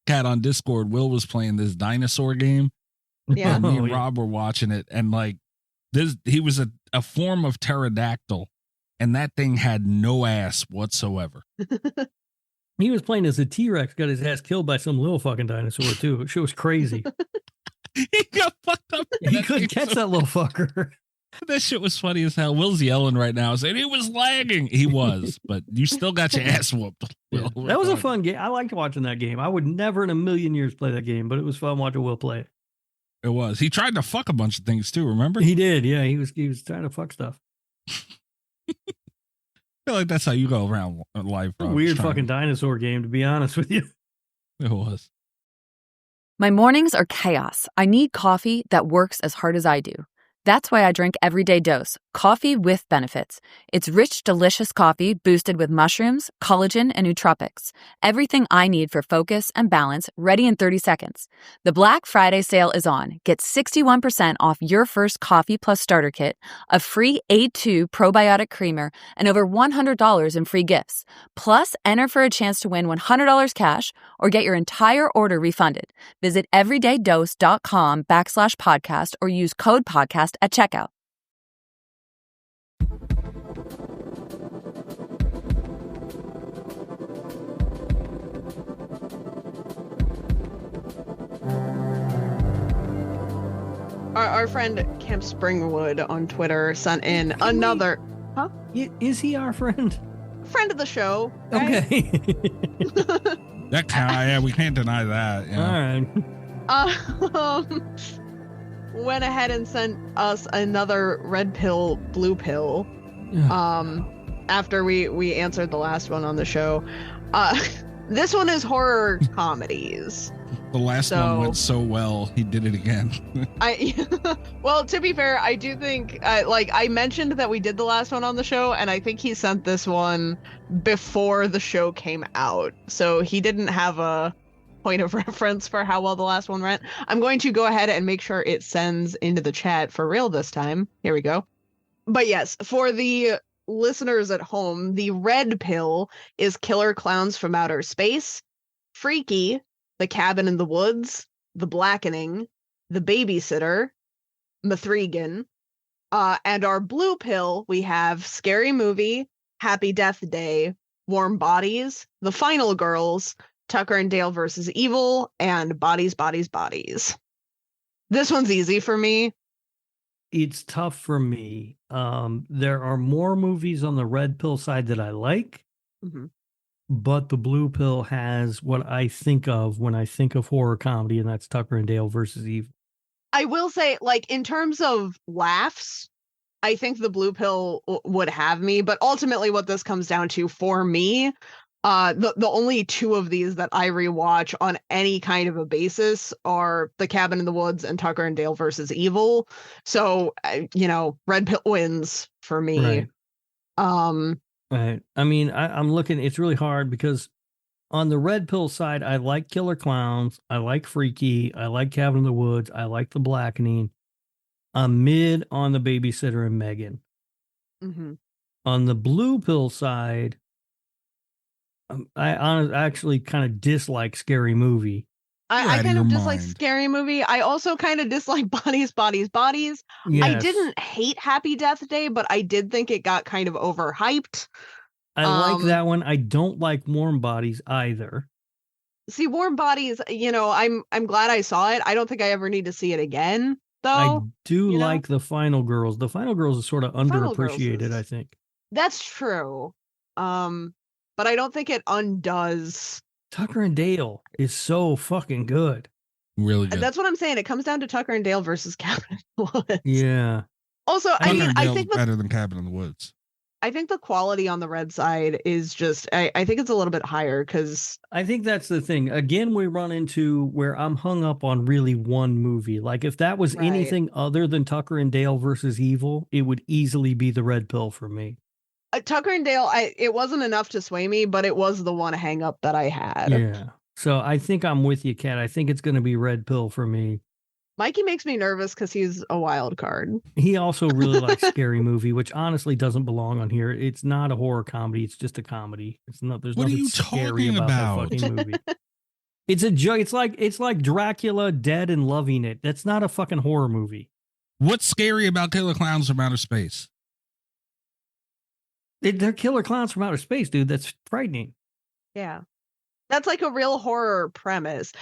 Cat on Discord, Will was playing this dinosaur game. Yeah. And me and Rob were watching it, and like this, he was a form of pterodactyl, and that thing had no ass whatsoever. He was playing as a T-Rex, got his ass killed by some little fucking dinosaur too. Shit was crazy. He got fucked up. He couldn't catch that little fucker. That shit was funny as hell. Will's yelling right now, saying he was lagging. He was, but you still got your ass whooped. Yeah. That was a fun game. I liked watching that game. I would never in a million years play that game, but it was fun watching Will play it. It was. He tried to fuck a bunch of things too, remember? He did, yeah. He was trying to fuck stuff. I feel like that's how you go around life. Weird fucking dinosaur game, to be honest with you. It was. My mornings are chaos. I need coffee that works as hard as I do. That's why I drink Everyday Dose, coffee with benefits. It's rich, delicious coffee boosted with mushrooms, collagen, and nootropics. Everything I need for focus and balance, ready in 30 seconds. The Black Friday sale is on. Get 61% off your first coffee plus starter kit, a free A2 probiotic creamer, and over $100 in free gifts. Plus, enter for a chance to win $100 cash or get your entire order refunded. Visit everydaydose.com/podcast or use code podcast at checkout. Our friend Camp Springwood on Twitter sent in another... Huh? Is he our friend? Friend of the show. Right? Okay. That yeah, we can't deny that. Yeah. All right. Went ahead and sent us another red pill, blue pill. After we answered the last one on the show. This one is horror comedies. The last one went so well, he did it again. Well, to be fair, I do think, I mentioned that we did the last one on the show, and I think he sent this one before the show came out. So he didn't have a point of reference for how well the last one went. I'm going to go ahead and make sure it sends into the chat for real this time. Here we go. But yes, for the listeners at home, the red pill is Killer Clowns from Outer Space, Freaky, The Cabin in the Woods, The Blackening, The Babysitter, Mithrigan, and our blue pill, we have Scary Movie, Happy Death Day, Warm Bodies, The Final Girls, Tucker and Dale versus Evil, and Bodies, Bodies, Bodies. This one's easy for me. It's tough for me. There are more movies on the red pill side that I like, but the blue pill has what I think of when I think of horror comedy, and that's Tucker and Dale versus Evil. I will say, in terms of laughs, I think the blue pill would have me, but ultimately what this comes down to for me, The only two of these that I rewatch on any kind of a basis are The Cabin in the Woods and Tucker and Dale versus Evil. So, Red Pill wins for me. Right. Right. I mean, I'm looking, it's really hard because on the Red Pill side, I like Killer Clowns. I like Freaky. I like Cabin in the Woods. I like The Blackening. I'm mid on The Babysitter and Megan. Mm-hmm. On the Blue Pill side, I actually kind of dislike Scary Movie. I kind of dislike Scary Movie. I also kind of dislike Bodies. Yes. I didn't hate Happy Death Day, but I did think it got kind of overhyped. I like that one. I don't like Warm Bodies either. See, Warm Bodies, I'm glad I saw it. I don't think I ever need to see it again, though. I do like The Final Girls. The Final Girls is sort of underappreciated, I think. That's true. But I don't think it undoes. Tucker and Dale is so fucking good. Really good. That's what I'm saying. It comes down to Tucker and Dale versus Cabin in the Woods. Yeah. Also, I think better than Cabin in the Woods. I think the quality on the red side is just, I think it's a little bit higher because I think that's the thing. Again, we run into where I'm hung up on really one movie. Like if that was anything other than Tucker and Dale versus Evil, it would easily be the Red Pill for me. Tucker and Dale, it wasn't enough to sway me, but it was the one hang up that I had. Yeah. So I think I'm with you, Kat. I think it's going to be Red Pill for me. Mikey makes me nervous because he's a wild card. He also really likes Scary Movie, which honestly doesn't belong on here. It's not a horror comedy. It's just a comedy. There's nothing scary about that fucking movie. It's a joke. It's like Dracula dead and loving it. That's not a fucking horror movie. What's scary about Killer Clowns from Outer Space? They're killer clowns from outer space, dude. That's frightening. Yeah. That's like a real horror premise.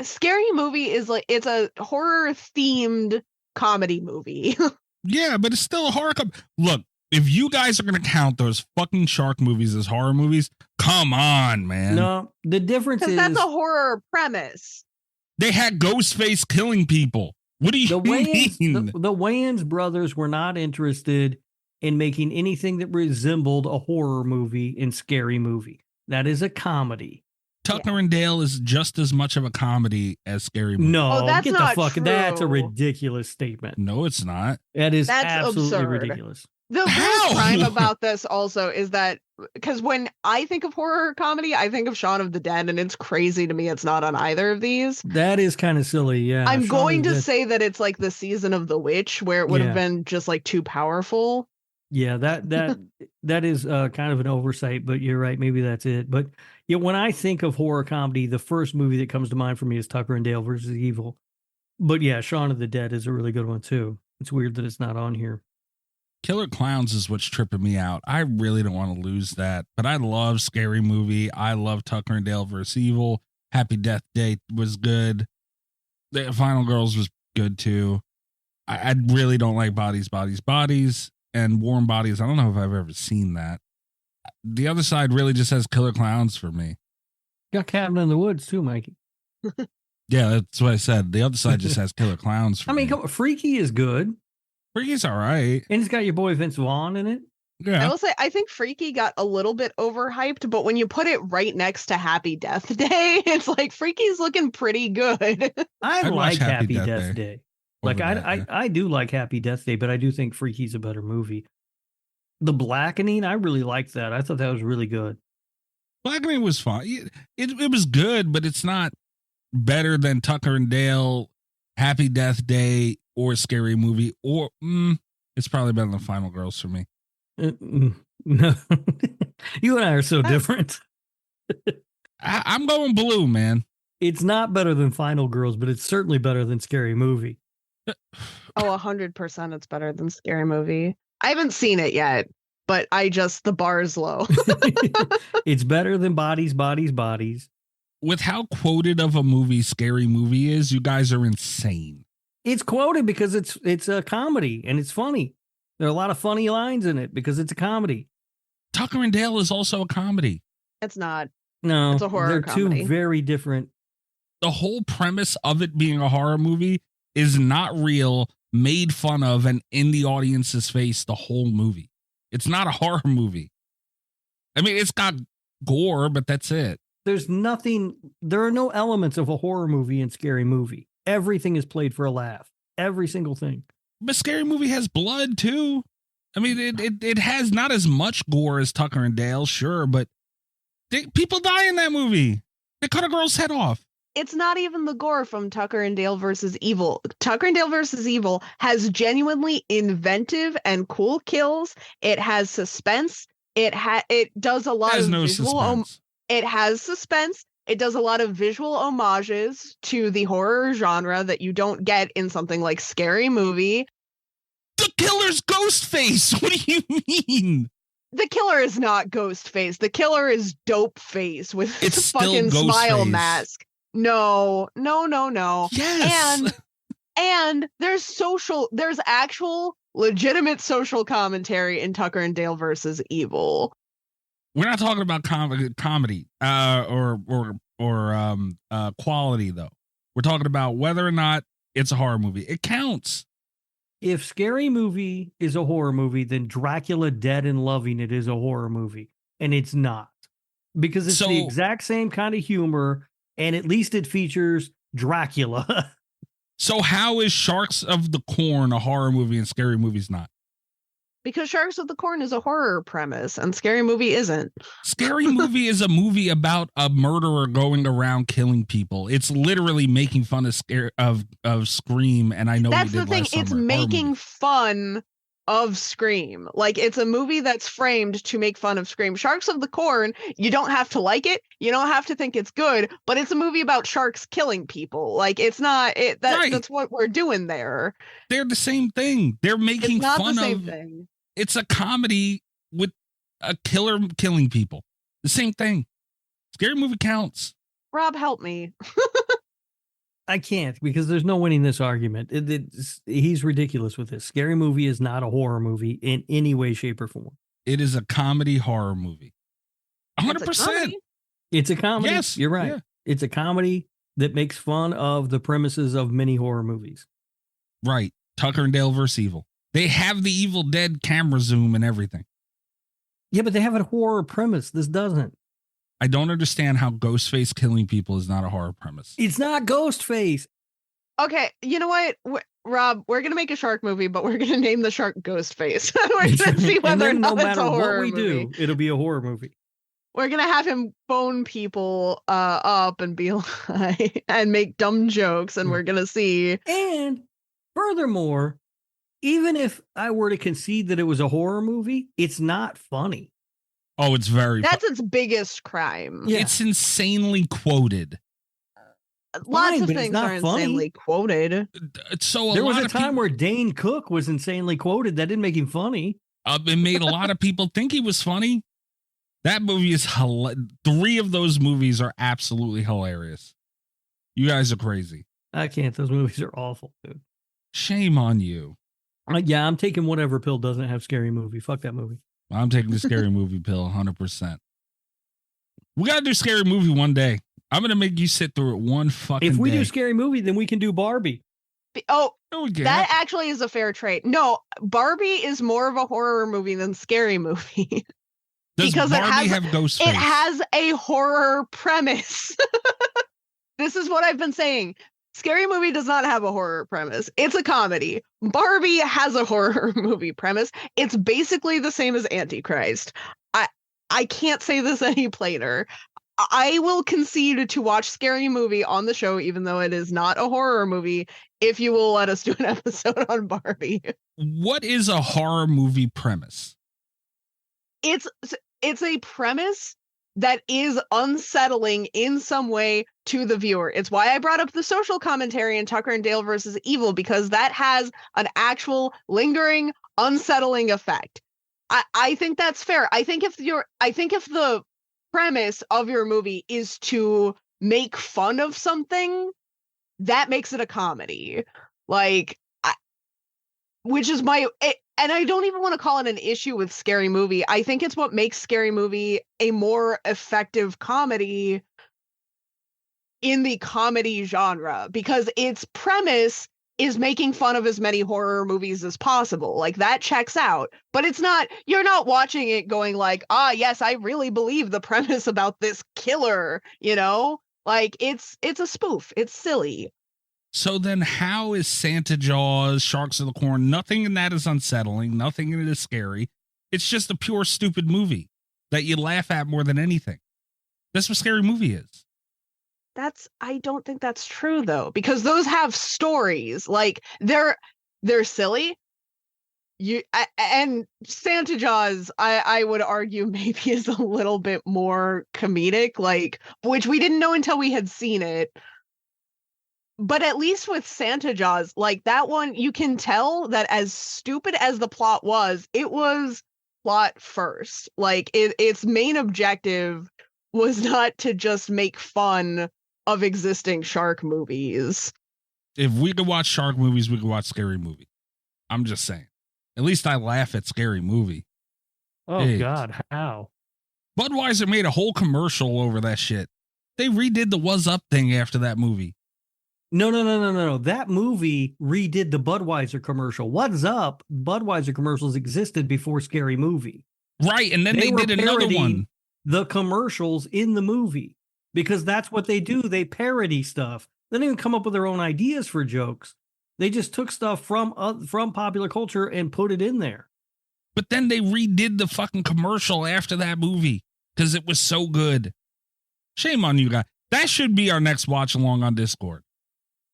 Scary Movie is like, it's a horror themed comedy movie. Yeah, but it's still a horror. Look, if you guys are going to count those fucking shark movies as horror movies, come on, man. No, the difference is that's a horror premise. They had Ghostface killing people. What do you mean? The Wayans brothers were not interested in making anything that resembled a horror movie in Scary Movie. That is a comedy. Tucker and Dale is just as much of a comedy as Scary Movie. No, that's get not the fuck. true. That's a ridiculous statement. No, it's not. That's absolutely absurd. ridiculous. The real crime about this also is that because when I think of horror comedy, I think of Shaun of the Dead, and it's crazy to me it's not on either of these. That is kind of silly, yeah. I'm going to say that it's like the Season of the Witch, where it would have been just like too powerful. Yeah, that is kind of an oversight, but you're right. Maybe that's it. But yeah, when I think of horror comedy, the first movie that comes to mind for me is Tucker and Dale versus Evil. But yeah, Shaun of the Dead is a really good one too. It's weird that it's not on here. Killer Clowns is what's tripping me out. I really don't want to lose that, but I love Scary Movie. I love Tucker and Dale versus Evil. Happy Death Day was good. The Final Girls was good too. I really don't like Bodies. And Warm Bodies, I don't know if I've ever seen that. The other side really just has Killer Clowns for me. Got Cabin in the Woods too, Mikey. Yeah, that's what I said. The other side just has Killer Clowns for me. Come on, Freaky is good. Freaky's all right. And it's got your boy Vince Vaughn in it. Yeah. I will say, I think Freaky got a little bit overhyped, but when you put it right next to Happy Death Day, it's like Freaky's looking pretty good. I like Happy Death Day. Like I do like Happy Death Day, but I do think Freaky's a better movie. The Blackening, I really liked that. I thought that was really good. Blackening was fun. It was good, but it's not better than Tucker and Dale, Happy Death Day, or Scary Movie. Or it's probably better than Final Girls for me. No, you and I are so different. I'm going blue, man. It's not better than Final Girls, but it's certainly better than Scary Movie. Oh, 100% it's better than Scary Movie. I haven't seen it yet, but the bar's low. It's better than Bodies. With how quoted of a movie Scary Movie is, you guys are insane. It's quoted because it's a comedy and it's funny. There are a lot of funny lines in it because it's a comedy. Tucker and Dale is also a comedy. It's not. No, it's a horror comedy. Two very different. The whole premise of it being a horror movie is not real, made fun of, and in the audience's face the whole movie. It's not a horror movie. I mean, it's got gore, but that's it. There's nothing. There are no elements of a horror movie in Scary Movie. Everything is played for a laugh. Every single thing. But Scary Movie has blood too. I mean, it has not as much gore as Tucker and Dale, sure, but people die in that movie. They cut a girl's head off. It's not even the gore from Tucker and Dale versus Evil. Tucker and Dale versus Evil has genuinely inventive and cool kills. It has suspense. It does a lot of visual. It has suspense. It does a lot of visual homages to the horror genre that you don't get in something like Scary Movie. The killer's Ghostface. What do you mean? The killer is not Ghostface. The killer is Dopeface with It's fucking still smile Ghostface. mask. No. Yes. And there's actual legitimate social commentary in Tucker and Dale versus Evil. We're not talking about comedy or quality though. We're talking about whether or not it's a horror movie. It counts. If Scary Movie is a horror movie, then Dracula Dead and Loving It is a horror movie. And it's not. Because it's the exact same kind of humor, and at least it features Dracula. So how is Sharks of the Corn a horror movie and Scary Movie's not? Because Sharks of the Corn is a horror premise and Scary Movie isn't. Scary Movie is a movie about a murderer going around killing people. It's literally making fun of Scream, and I know that's we did the thing. last It's summer. making fun of Scream. Like, it's a movie that's framed to make fun of Scream. Sharks of the Corn, you don't have to like it. You don't have to think it's good, but it's a movie about sharks killing people. Like, it's not it. Right. That's what we're doing there. They're the same thing. They're making It's not fun the same of. thing. It's a comedy with a killer killing people. The same thing. Scary Movie counts. Rob, help me. I can't, because there's no winning this argument. He's ridiculous with this. Scary Movie is not a horror movie in any way, shape, or form. It is a comedy horror movie. 100%. It's a comedy. Yes, You're right. yeah. It's a comedy that makes fun of the premises of many horror movies. Right. Tucker and Dale vs. Evil. They have the Evil Dead camera zoom and everything. Yeah, but they have a horror premise. This doesn't. I don't understand how Ghostface killing people is not a horror premise. It's not Ghostface. Okay, you know what, Rob? We're gonna make a shark movie, but we're gonna name the shark Ghostface. We're gonna see whether or not it's a horror movie. It'll be a horror movie. We're gonna have him bone people up and be like, and make dumb jokes, and we're gonna see. And furthermore, even if I were to concede that it was a horror movie, it's not funny. Oh, it's very. That's its biggest crime. Yeah. It's insanely quoted. Lots of but it's things not are funny. insanely quoted. So There was a time where Dane Cook was insanely quoted. That didn't make him funny. It made a lot of people think he was funny. That movie is hilarious. 3 of those movies are absolutely hilarious. You guys are crazy. I can't. Those movies are awful, dude. Shame on you. Yeah, I'm taking whatever pill doesn't have Scary Movie. Fuck that movie. I'm taking the Scary Movie pill 100%. We got to do Scary Movie one day. I'm going to make you sit through it one fucking If we day. do Scary Movie, then we can do Barbie. Oh, Oh, yeah. that actually is a fair trade. No, Barbie is more of a horror movie than Scary Movie. Does because Barbie have Ghostface? It has a horror premise. This is what I've been saying. Scary Movie does not have a horror premise. It's a comedy. Barbie has a horror movie premise. It's basically the same as Antichrist. I can't say this any plainer. I will concede to watch Scary Movie on the show, even though it is not a horror movie, if you will let us do an episode on Barbie. What is a horror movie premise? It's a premise that is unsettling in some way to the viewer. It's why I brought up the social commentary in Tucker and Dale versus Evil, because that has an actual lingering, unsettling effect. I think that's fair. I think if the premise of your movie is to make fun of something, that makes it a comedy. Like, which is and I don't even want to call it an issue with Scary Movie. I think it's what makes Scary Movie a more effective comedy in the comedy genre, because its premise is making fun of as many horror movies as possible. Like that checks out, but it's not, you're not watching it going like, ah, yes, I really believe the premise about this killer, you know? Like it's a spoof. It's silly. So then how is Santa Jaws, Sharks of the Corn, nothing in that is unsettling, nothing in it is scary. It's just a pure stupid movie that you laugh at more than anything. That's what Scary Movie is. I don't think that's true though, because those have stories. Like they're silly. And Santa Jaws, I would argue maybe is a little bit more comedic, like, which we didn't know until we had seen it. But at least with Santa Jaws, like that one, you can tell that as stupid as the plot was, it was plot first. Like its main objective was not to just make fun of existing shark movies. If we could watch shark movies, we could watch Scary Movie. I'm just saying. At least I laugh at Scary Movie. Oh, Hey. God, how? Budweiser made a whole commercial over that shit. They redid the Was Up thing after that movie. No. That movie redid the Budweiser commercial. What's Up? Budweiser commercials existed before Scary Movie. Right, and then they were did another parodying one. The commercials in the movie, because that's what they do. They parody stuff. They don't even come up with their own ideas for jokes. They just took stuff from popular culture and put it in there. But then they redid the fucking commercial after that movie because it was so good. Shame on you guys. That should be our next watch along on Discord.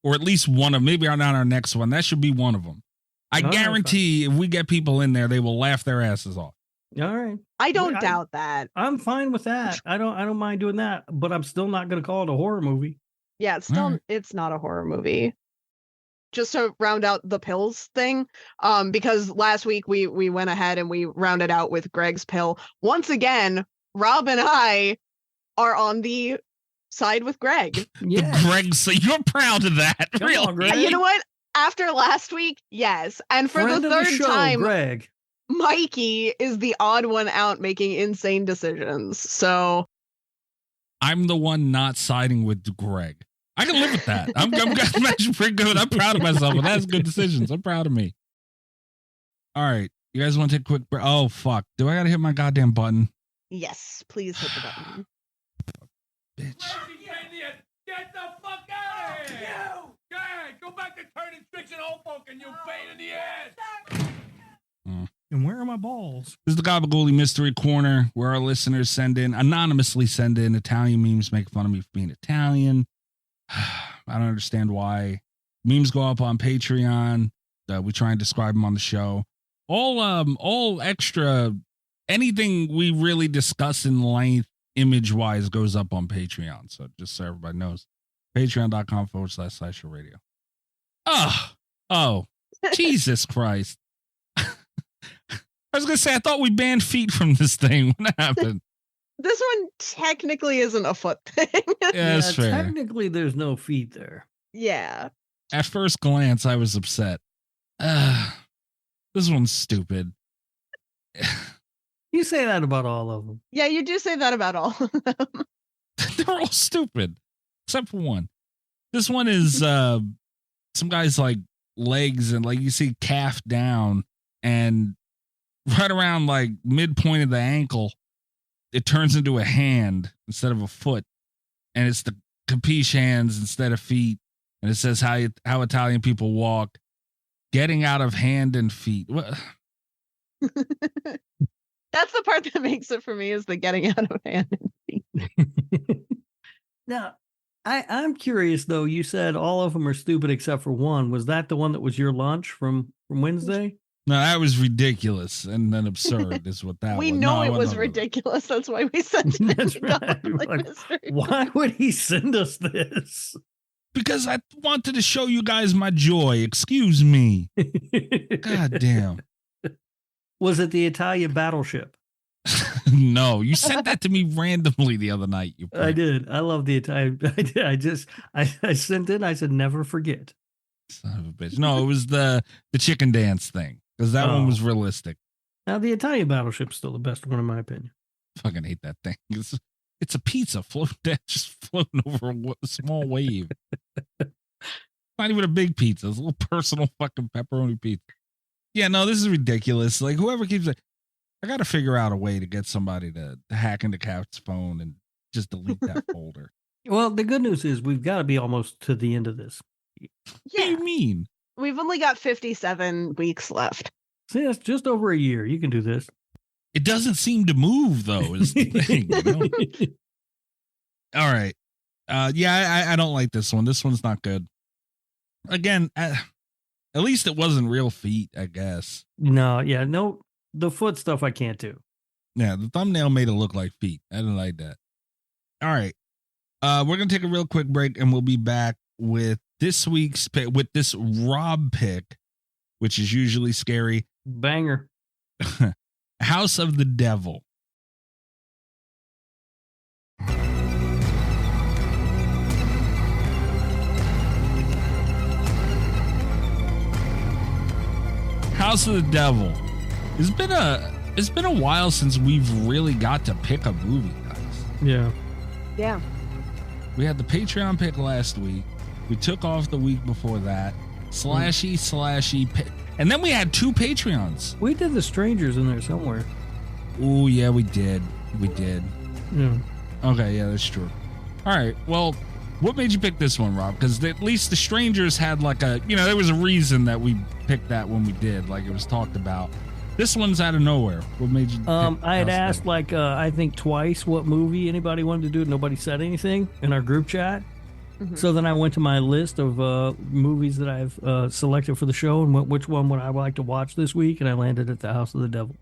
Or at least one of, maybe not our next one. That should be one of them. I guarantee if we get people in there, they will laugh their asses off. All right. I don't doubt that. I'm fine with that. I don't mind doing that, but I'm still not going to call it a horror movie. Yeah, it's not a horror movie. Just to round out the pills thing, because last week we went ahead and we rounded out with Greg's pill. Once again, Rob and I are on the side with Greg. Yeah. Greg, so you're proud of that. On, Greg. You know what? After last week, yes. And for Friend the of third show, time, Greg. Mikey is the odd one out making insane decisions. So I'm the one not siding with Greg. I can live with that. I'm pretty good. I'm proud of myself, but that's good decisions. I'm proud of me. All right. You guys want to take a quick break? Oh, fuck. Do I got to hit my goddamn button? yes, please hit the button. Bitch. Get the fuck out of here! You! Go ahead, go back to turning tricks in Hoboken, you pain in the ass! And where are my balls? This is the Gabagooli Mystery Corner, where our listeners anonymously send in Italian memes, make fun of me for being Italian. I don't understand why. Memes go up on Patreon. We try and describe them on the show. All extra, anything we really discuss in length, image-wise, goes up on Patreon. So just so everybody knows, patreon.com/Slasher Radio. Oh, Jesus Christ. I was going to say, I thought we banned feet from this thing. What happened? This one technically isn't a foot thing. Yeah, that's fair. Technically, there's no feet there. Yeah. At first glance, I was upset. This one's stupid. You say that about all of them. Yeah, you do say that about all of them. They're all stupid, except for one. This one is some guy's like legs and like you see calf down and right around like midpoint of the ankle, it turns into a hand instead of a foot. And it's the capiche hands instead of feet. And it says how Italian people walk, getting out of hand and feet. What? That's the part that makes it for me, is the getting out of hand and feet. Now, I'm curious though. You said all of them are stupid except for one. Was that the one that was your lunch from Wednesday? No, that was ridiculous and then absurd is what that was. We know it was ridiculous. That's why we sent it. That's right. Why would he send us this? Because I wanted to show you guys my joy. Excuse me. God damn. Was it the Italian battleship? No, you sent that to me randomly the other night. I did. I love the Italian. I did. I sent it. I said, never forget. Son of a bitch. No, it was the chicken dance thing. Because that one was realistic. Now, the Italian battleship's still the best one, in my opinion. Fucking hate that thing. It's a pizza just floating over a small wave. Not even a big pizza. It's a little personal fucking pepperoni pizza. Yeah, no, this is ridiculous. Like, whoever keeps it, I got to figure out a way to get somebody to hack into Cat's phone and just delete that folder. Well, the good news is we've got to be almost to the end of this. Yeah. What do you mean? We've only got 57 weeks left. See, that's just over a year. You can do this. It doesn't seem to move, though, is the thing. You know? All right. Yeah, I don't like this one. This one's not good. Again, at least it wasn't real feet, I guess. No, the foot stuff I can't do. Yeah, the thumbnail made it look like feet. I didn't like that. All right. We're going to take a real quick break, and we'll be back with this week's pick, with this Rob pick, which is usually scary. Banger. House of the Devil. House of the Devil. It's been a while since we've really got to pick a movie, guys. Yeah. We had the Patreon pick last week. We took off the week before that. Slashy. And then we had 2 Patreons. We did the Strangers in there somewhere. Oh, yeah, we did. Yeah. Okay, yeah, that's true. All right, well, what made you pick this one, Rob? Because at least the Strangers had like there was a reason that we picked that when we did. Like, it was talked about. This one's out of nowhere. What made you? I had asked I think twice what movie anybody wanted to do. Nobody said anything in our group chat. Mm-hmm. So then I went to my list of movies that I've selected for the show and went, which one would I like to watch this week? And I landed at the House of the Devil.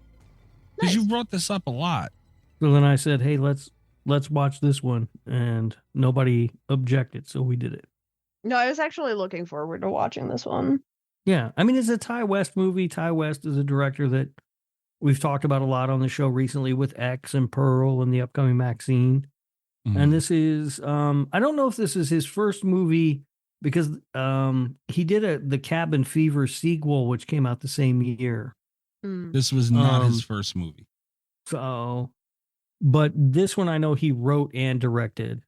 Because you brought this up a lot. So then I said, hey, let's watch this one, and nobody objected, so we did it. No, I was actually looking forward to watching this one. Yeah, I mean, it's a Ty West movie. Ty West is a director that we've talked about a lot on the show recently with X and Pearl and the upcoming MaxXxine. Mm-hmm. And this is, I don't know if this is his first movie because he did the Cabin Fever sequel, which came out the same year. This was not his first movie. So, but this one I know he wrote and directed.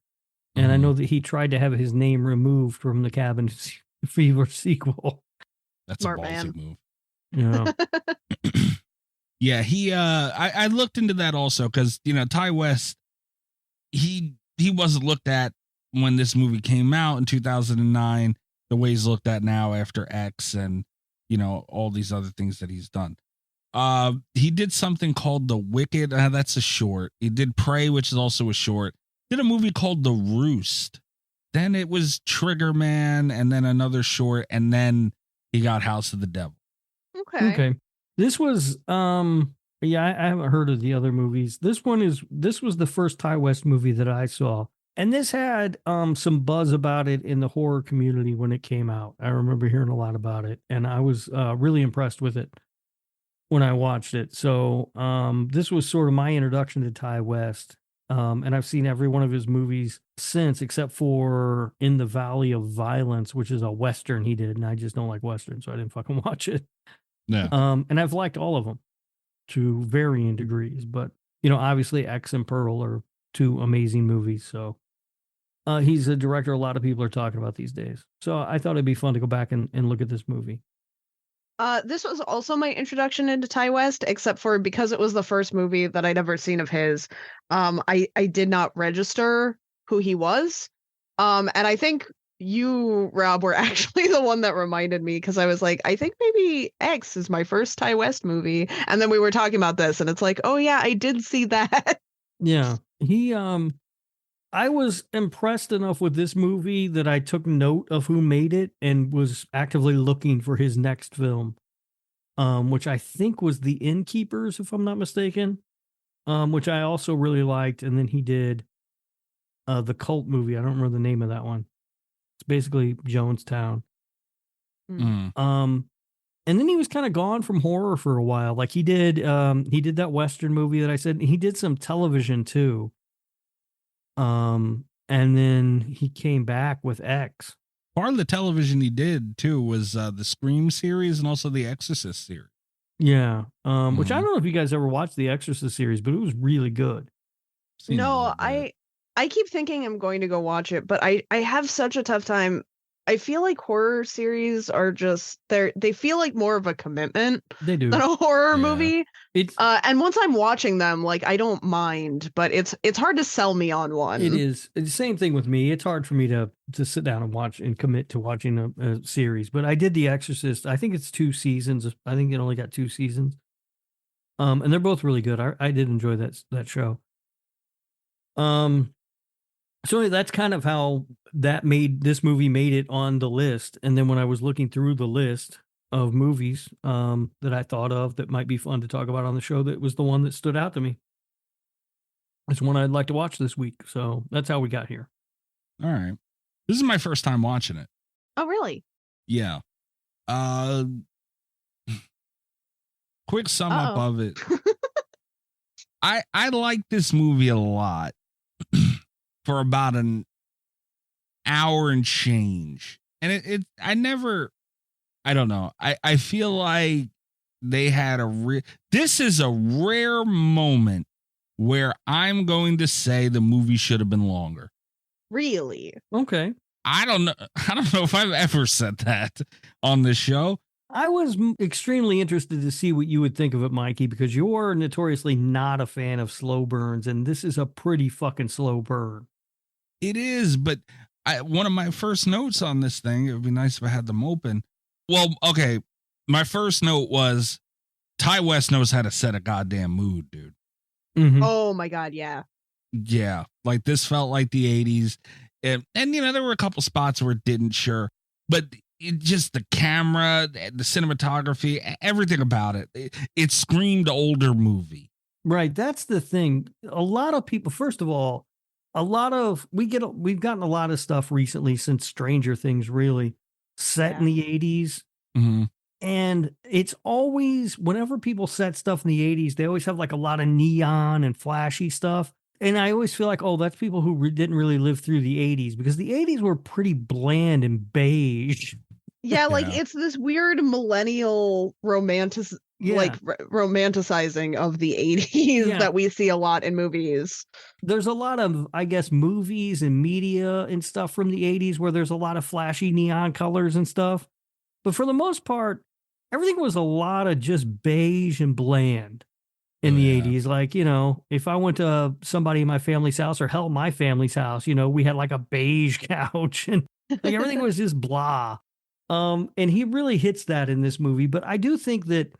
And I know that he tried to have his name removed from the Cabin Fever sequel. That's Smart a ballsy man. move. Yeah. Yeah, he I looked into that also because Ty West, he wasn't looked at when this movie came out in 2009 the way he's looked at now after X and all these other things that he's done. He did something called The Wicked. That's a short. He did Prey, which is also a short. Did a movie called The Roost. Then it was Trigger Man, and then another short, and then he got House of the Devil. Okay. This was I haven't heard of the other movies. This was the first Ty West movie that I saw. And this had some buzz about it in the horror community when it came out. I remember hearing a lot about it, and I was really impressed with it when I watched it. So this was sort of my introduction to Ty West. And I've seen every one of his movies since, except for In the Valley of Violence, which is a Western he did. And I just don't like Westerns, so I didn't fucking watch it. Yeah. And I've liked all of them to varying degrees. But, obviously X and Pearl are 2 amazing movies. So he's a director a lot of people are talking about these days. So I thought it'd be fun to go back and look at this movie. This was also my introduction into Ty West, except for because it was the first movie that I'd ever seen of his. I did not register who he was. And I think you, Rob, were actually the one that reminded me because I was like, I think maybe X is my first Ty West movie. And then we were talking about this and it's like, oh yeah, I did see that. Yeah. I was impressed enough with this movie that I took note of who made it and was actively looking for his next film, which I think was The Innkeepers, if I'm not mistaken, which I also really liked. And then he did the cult movie. I don't remember the name of that one. It's basically Jonestown. And then he was kind of gone from horror for a while. Like he did that Western movie that I said. He did some television too. And then he came back with X. Part of the television he did too was the Scream series and also the Exorcist series. Yeah. Which I don't know if you guys ever watched the Exorcist series, but it was really good. No, I keep thinking I'm going to go watch it, but I have such a tough time I feel like horror series are just they feel like more of a commitment They do. than a horror Yeah. movie. It's And once I'm watching them, like I don't mind, but it's hard to sell me on one. It is. It's the same thing with me. It's hard for me to sit down and watch and commit to watching a series. But I did The Exorcist. I think it's 2 seasons. I think it only got 2 seasons. And they're both really good. I did enjoy that show. So that's kind of how this movie made it on the list. And then when I was looking through the list of movies that I thought of that might be fun to talk about on the show, that was the one that stood out to me. It's one I'd like to watch this week. So that's how we got here. All right. This is my first time watching it. Oh, really? Yeah. Quick sum up of it. I like this movie a lot for about an hour and change. And I don't know. I feel like they had this is a rare moment where I'm going to say the movie should have been longer. Really? Okay. I don't know if I've ever said that on this show. I was extremely interested to see what you would think of it, Mikey, because you're notoriously not a fan of slow burns, and this is a pretty fucking slow burn. It is, but one of my first notes on this thing, it would be nice if I had them open. Well, okay, my first note was Ty West knows how to set a goddamn mood, dude. Mm-hmm. Oh my God, yeah. Yeah, like this felt like the 80s. And you know, there were a couple spots where it didn't, sure. But just the camera, the cinematography, everything about it, it screamed older movie. Right, that's the thing. A lot of people, first of all, we've gotten a lot of stuff recently since Stranger Things, really, set in the 80s. Mm-hmm. And it's always, whenever people set stuff in the 80s, they always have like a lot of neon and flashy stuff. And I always feel like, oh, that's people who didn't really live through the 80s, because the 80s were pretty bland and beige. Yeah, like it's this weird millennial romanticizing of the 80s that we see a lot in movies. There's a lot of, I guess, movies and media and stuff from the 80s where there's a lot of flashy neon colors and stuff. But for the most part, everything was a lot of just beige and bland in the 80s. Like, you know, if I went to somebody in my family's house, or hell, my family's house, you know, we had like a beige couch and like everything was just blah. And he really hits that in this movie. But I do think that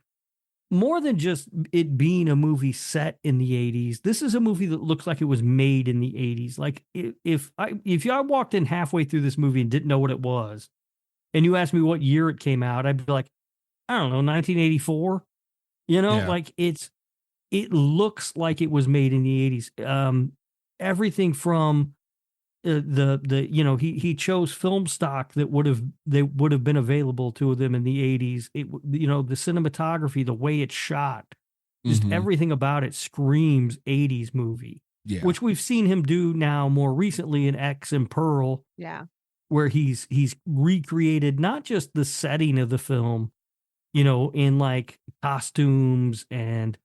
more than just it being a movie set in the 80s, this is a movie that looks like it was made in the 80s. Like if I walked in halfway through this movie and didn't know what it was, and you asked me what year it came out, I'd be like, I don't know, 1984. You know, like it looks like it was made in the 80s. Everything from the you know, he chose film stock that would have been available to them in the 80s. It, you know, the cinematography, the way it's shot, just everything about it screams 80s movie. Yeah. Which we've seen him do now more recently in X and Pearl. Yeah. Where he's recreated not just the setting of the film, you know, in like costumes and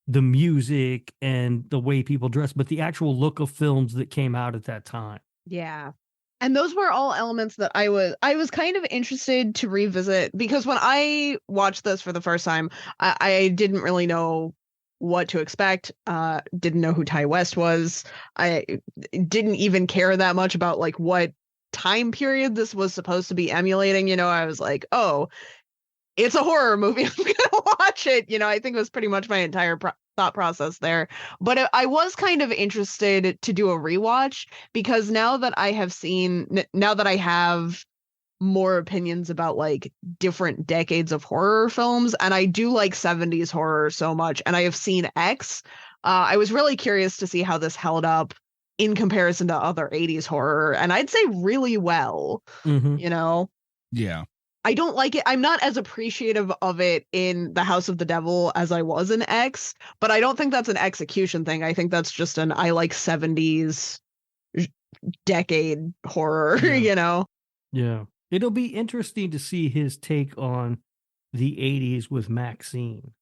the music and the way people dress, but the actual look of films that came out at that time. Yeah. And those were all elements that I was kind of interested to revisit, because when I watched this for the first time, I didn't really know what to expect. Didn't know who Ty West was. I didn't even care that much about like what time period this was supposed to be emulating. You know, I was like, oh, it's a horror movie, I'm gonna watch it. You know, I think it was pretty much my entire thought process there. But I was kind of interested to do a rewatch, because now that I have more opinions about like different decades of horror films, and I do like 70s horror so much, and I have seen X, I was really curious to see how this held up in comparison to other 80s horror, and I'd say really well. You know? Yeah. I don't like it. I'm not as appreciative of it in The House of the Devil as I was in X, but I don't think that's an execution thing. I think that's just I like 70s decade horror, you know? Yeah. It'll be interesting to see his take on the 80s with MaxXxine.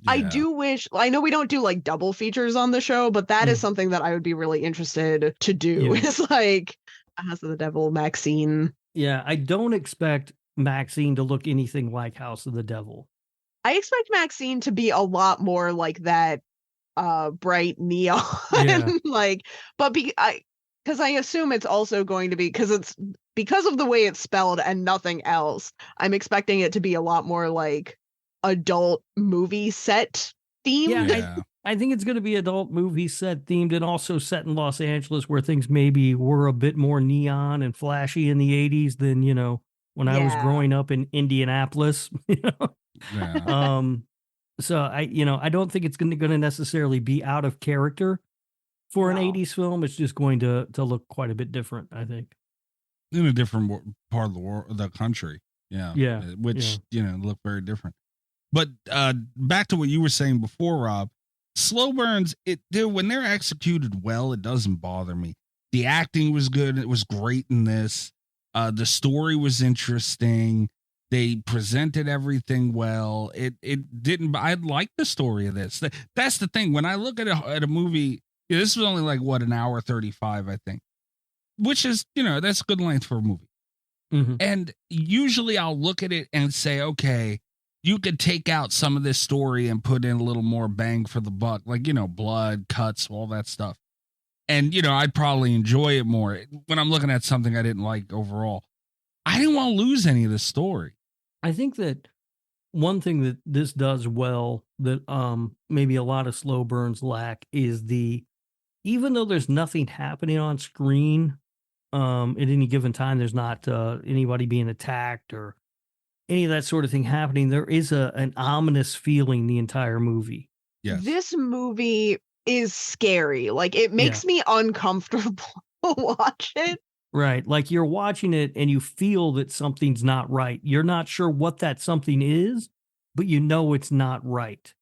I do wish, I know we don't do like double features on the show, but that is something that I would be really interested to do. It's like House of the Devil, MaxXxine. Yeah, I don't expect MaxXxine to look anything like House of the Devil. I expect MaxXxine to be a lot more like that bright neon. Yeah. Like, but because I assume it's also going to be because of the way it's spelled and nothing else, I'm expecting it to be a lot more like adult movie set themed. Yeah, I think it's going to be adult movie set themed and also set in Los Angeles where things maybe were a bit more neon and flashy in the 80s than, when I was growing up in Indianapolis. Yeah. So I don't think it's going to necessarily be out of character for an 80s film. It's just going to look quite a bit different, I think. In a different part of the world, the country. Yeah. Yeah. Which, look very different. But back to what you were saying before, Rob, slow burns, when they're executed well, it doesn't bother me. The acting was good. It was great in this. The story was interesting. They presented everything well. I like the story of this. That's the thing. When I look at a movie, this was only like an hour 35, I think, which is, that's a good length for a movie. Mm-hmm. And usually I'll look at it and say, okay, you could take out some of this story and put in a little more bang for the buck, like, blood, cuts, all that stuff. And, I'd probably enjoy it more when I'm looking at something I didn't like overall. I didn't want to lose any of the story. I think that one thing that this does well that maybe a lot of slow burns lack is even though there's nothing happening on screen at any given time, there's not anybody being attacked or any of that sort of thing happening, there is an ominous feeling the entire movie. Yes. This movie is scary. Like, it makes me uncomfortable to watch it. Right. Like, you're watching it and you feel that something's not right. You're not sure what that something is, but it's not right.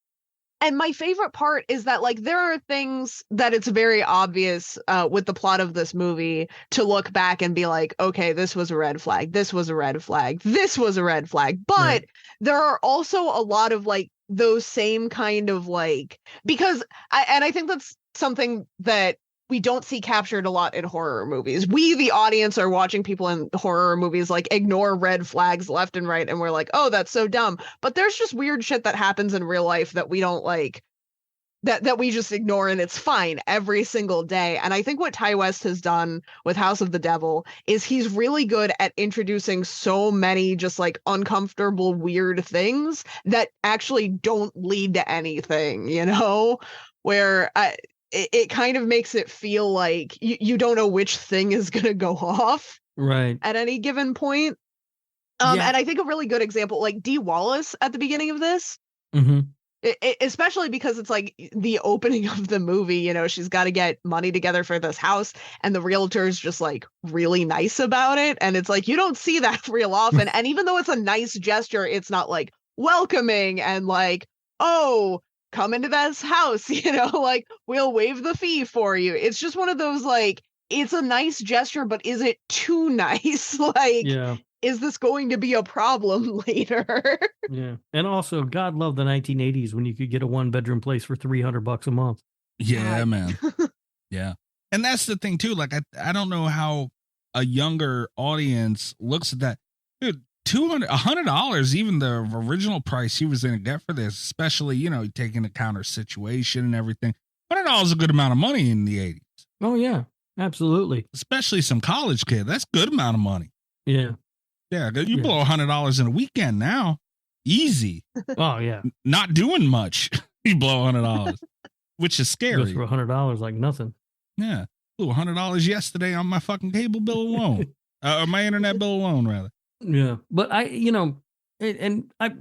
And my favorite part is that, like, there are things that it's very obvious with the plot of this movie to look back and be like, okay, this was a red flag. This was a red flag. This was a red flag. But there are also a lot of, like, those same kind of, like, because I think that's something that we don't see captured a lot in horror movies. We, the audience, are watching people in horror movies like ignore red flags left and right, and we're like, oh, that's so dumb. But there's just weird shit that happens in real life that we don't like, that we just ignore, and it's fine every single day. And I think what Ty West has done with House of the Devil is he's really good at introducing so many just like uncomfortable, weird things that actually don't lead to anything, where it kind of makes it feel like you don't know which thing is going to go off at any given point. And I think a really good example, like Dee Wallace at the beginning of this, especially because it's like the opening of the movie, she's got to get money together for this house, and the realtor is just like really nice about it. And it's like, you don't see that real often. And even though it's a nice gesture, it's not like welcoming and like, oh, come into this house, like, we'll waive the fee for you. It's just one of those, like, it's a nice gesture, but is it too nice? Like, is this going to be a problem later? Yeah. And also, God love the 1980s when you could get a 1-bedroom place for $300 a month. Yeah, man. Yeah. And that's the thing too. Like, I don't know how a younger audience looks at that. Dude, $100, even the original price he was going to get for this, especially, taking into account her situation and everything. $100 is a good amount of money in the 80s. Oh, yeah, absolutely. Especially some college kid. That's a good amount of money. Yeah. Yeah. You blow $100 in a weekend now. Easy. Oh, yeah. Not doing much. You blow $100, which is scary. Goes for $100 like nothing. Yeah. Blew $100 yesterday on my fucking cable bill alone. Or my internet bill alone, rather. Yeah, but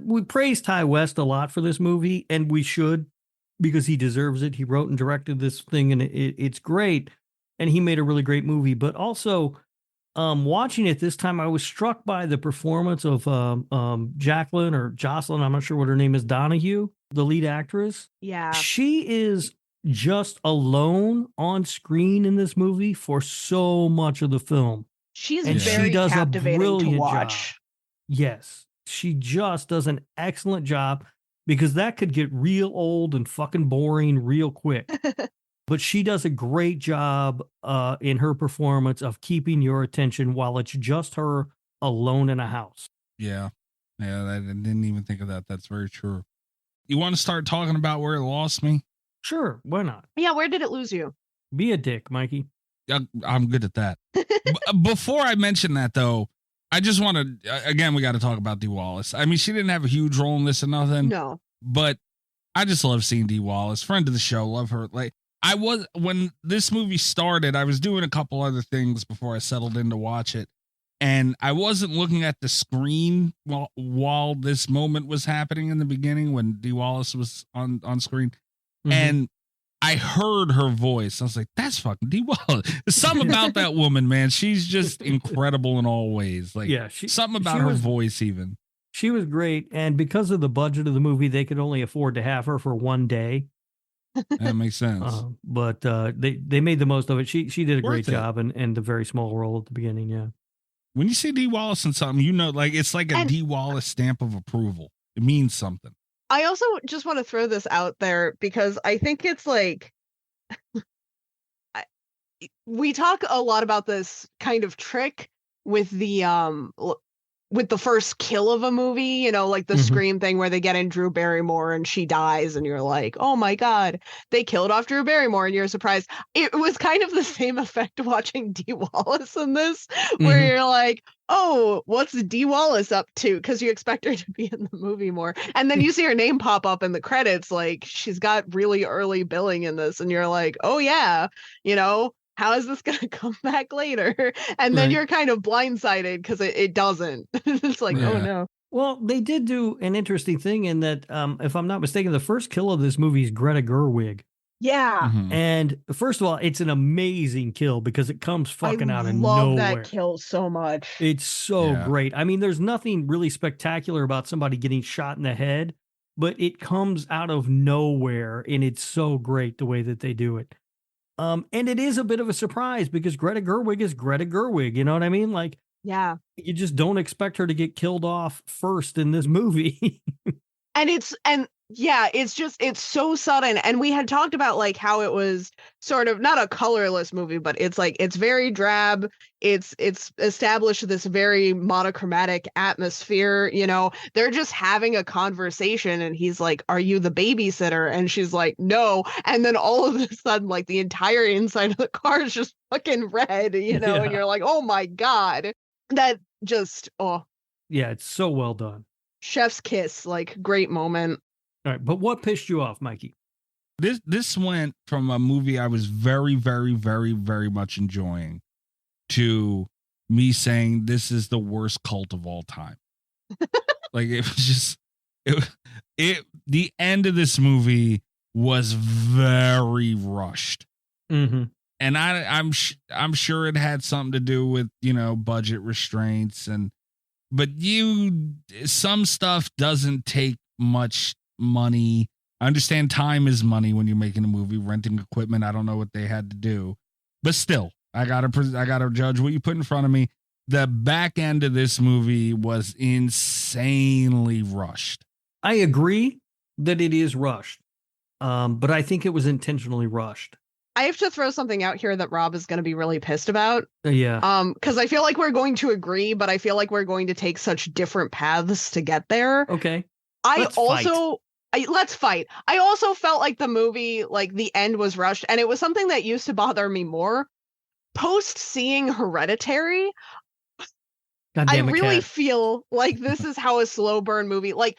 we praise Ty West a lot for this movie, and we should, because he deserves it. He wrote and directed this thing, and it's great, and he made a really great movie. But also, watching it this time, I was struck by the performance of Jacqueline or Jocelyn, I'm not sure what her name is, Donahue, the lead actress. Yeah. She is just alone on screen in this movie for so much of the film. She's and very she does captivating a brilliant to watch. Job. Yes, she just does an excellent job, because that could get real old and fucking boring real quick. But she does a great job in her performance of keeping your attention while it's just her alone in a house. Yeah. Yeah, I didn't even think of that. That's very true. You want to start talking about where it lost me? Sure, why not? Yeah, where did it lose you? Be a dick, Mikey. I'm good at that. Before I mention that, though, I just want to, again, we got to talk about Dee Wallace. I mean, she didn't have a huge role in this or nothing. No. But I just love seeing Dee Wallace, friend of the show, love her. Like, when this movie started, I was doing a couple other things before I settled in to watch it. And I wasn't looking at the screen while this moment was happening in the beginning when Dee Wallace was on screen. Mm-hmm. And I heard her voice. I was like, that's fucking Dee Wallace. There's something about that woman, man. She's just incredible in all ways. Like, yeah, something about her voice even. She was great. And because of the budget of the movie, they could only afford to have her for one day. That makes sense. But they made the most of it. She did a great job and a very small role at the beginning. Yeah. When you see Dee Wallace in something, you know, like it's like a Dee Wallace stamp of approval. It means something. I also just want to throw this out there because I think it's like we talk a lot about this kind of trick with the first kill of a movie, you know, like the Scream thing where they get in Drew Barrymore and she dies and you're like, oh my God, they killed off Drew Barrymore and you're surprised. It was kind of the same effect watching Dee Wallace in this, where you're like, oh, what's Dee Wallace up to? Because you expect her to be in the movie more. And then you see her name pop up in the credits, like she's got really early billing in this. And you're like, oh yeah, you know, how is this going to come back later? And then you're kind of blindsided because it doesn't. It's like, oh no. Well, they did do an interesting thing in that, if I'm not mistaken, the first kill of this movie is Greta Gerwig. Yeah. And first of all, it's an amazing kill because it comes fucking out of nowhere. I love that kill so much. It's so great. I mean, there's nothing really spectacular about somebody getting shot in the head, but it comes out of nowhere and it's so great the way that they do it. And it is a bit of a surprise because Greta Gerwig is Greta Gerwig. You know what I mean? Like, yeah, you just don't expect her to get killed off first in this movie. It's so sudden. And we had talked about like how it was sort of not a colorless movie, but it's like, it's very drab. It's established this very monochromatic atmosphere. You know, they're just having a conversation and he's like, are you the babysitter? And she's like, no. And then all of a sudden, like the entire inside of the car is just fucking red, you know, and you're like, oh my God, that just, yeah, it's so well done. Chef's kiss, like great moment. All right, but what pissed you off, Mikey? This went from a movie I was very, very, very, very much enjoying to me saying this is the worst cult of all time. Like it was just the end of this movie was very rushed. And I'm sure it had something to do with, you know, budget restraints but some stuff doesn't take much money. I understand time is money when you're making a movie, renting equipment. I don't know what they had to do, but still, I gotta judge what you put in front of me. The back end of this movie was insanely rushed. I agree that it is rushed, but I think it was intentionally rushed. I have to throw something out here that Rob is going to be really pissed about. Yeah. Because I feel like we're going to agree, but I feel like we're going to take such different paths to get there. Okay. Let's fight. I also felt like the movie, like the end was rushed, and it was something that used to bother me more. Post seeing Hereditary, I really feel like this is how a slow burn movie, like,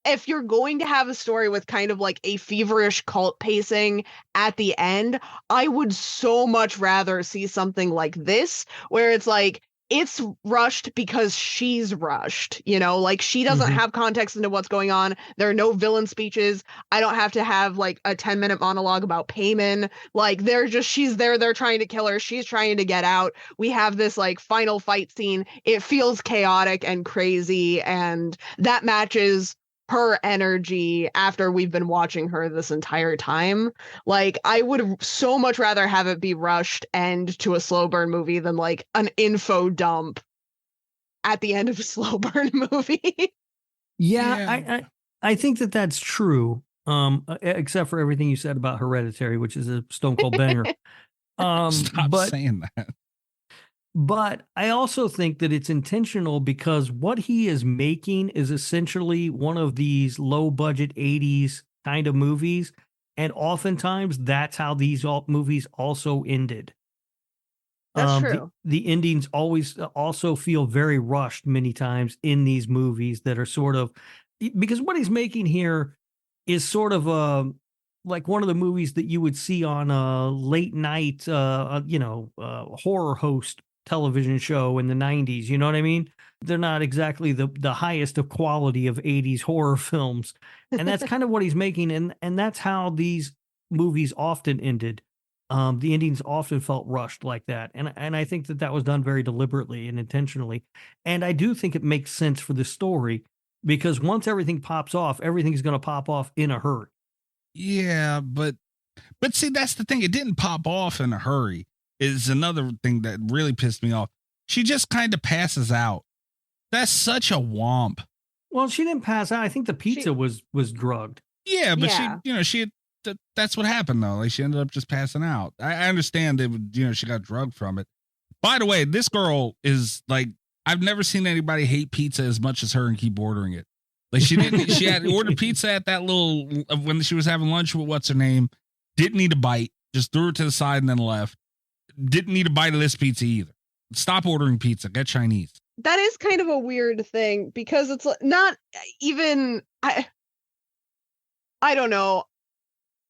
if you're going to have a story with kind of like a feverish cult pacing at the end, I would so much rather see something like this, where it's like, it's rushed because she's rushed, you know, like she doesn't have context into what's going on. There are no villain speeches. I don't have to have like a 10-minute monologue about Payman. Like she's there. They're trying to kill her. She's trying to get out. We have this like final fight scene. It feels chaotic and crazy. And that matches her energy after we've been watching her this entire time. Like, I would so much rather have it be rushed end to a slow burn movie than like an info dump at the end of a slow burn movie. I think that's true. Except for everything you said about Hereditary, which is a stone cold banger. Stop saying that. But I also think that it's intentional because what he is making is essentially one of these low budget 80s kind of movies. And oftentimes that's how these movies also ended. That's The, true. the endings always also feel very rushed many times in these movies that are sort of because what he's making here is sort of like one of the movies that you would see on a late night horror host television show in the 90s. You know what I mean? They're not exactly the highest of quality of 80s horror films. And that's kind of what he's making. And that's how these movies often ended. The endings often felt rushed like that. And I think that that was done very deliberately and intentionally. And I do think it makes sense for the story because once everything pops off, everything's going to pop off in a hurry. Yeah, but see, that's the thing. It didn't pop off in a hurry. Is another thing that really pissed me off. She just kind of passes out. That's such a womp. Well, she didn't pass out. I think the pizza was drugged. Yeah, but Yeah. she that's what happened though. Like she ended up just passing out. I understand that she got drugged from it. By the way, this girl is like, I've never seen anybody hate pizza as much as her and keep ordering it. Like she had ordered pizza at that little, when she was having lunch with what's her name, didn't need a bite, just threw it to the side and then left. Didn't need a bite of this pizza either. Stop ordering pizza, get Chinese. That is kind of a weird thing because it's not even, I don't know.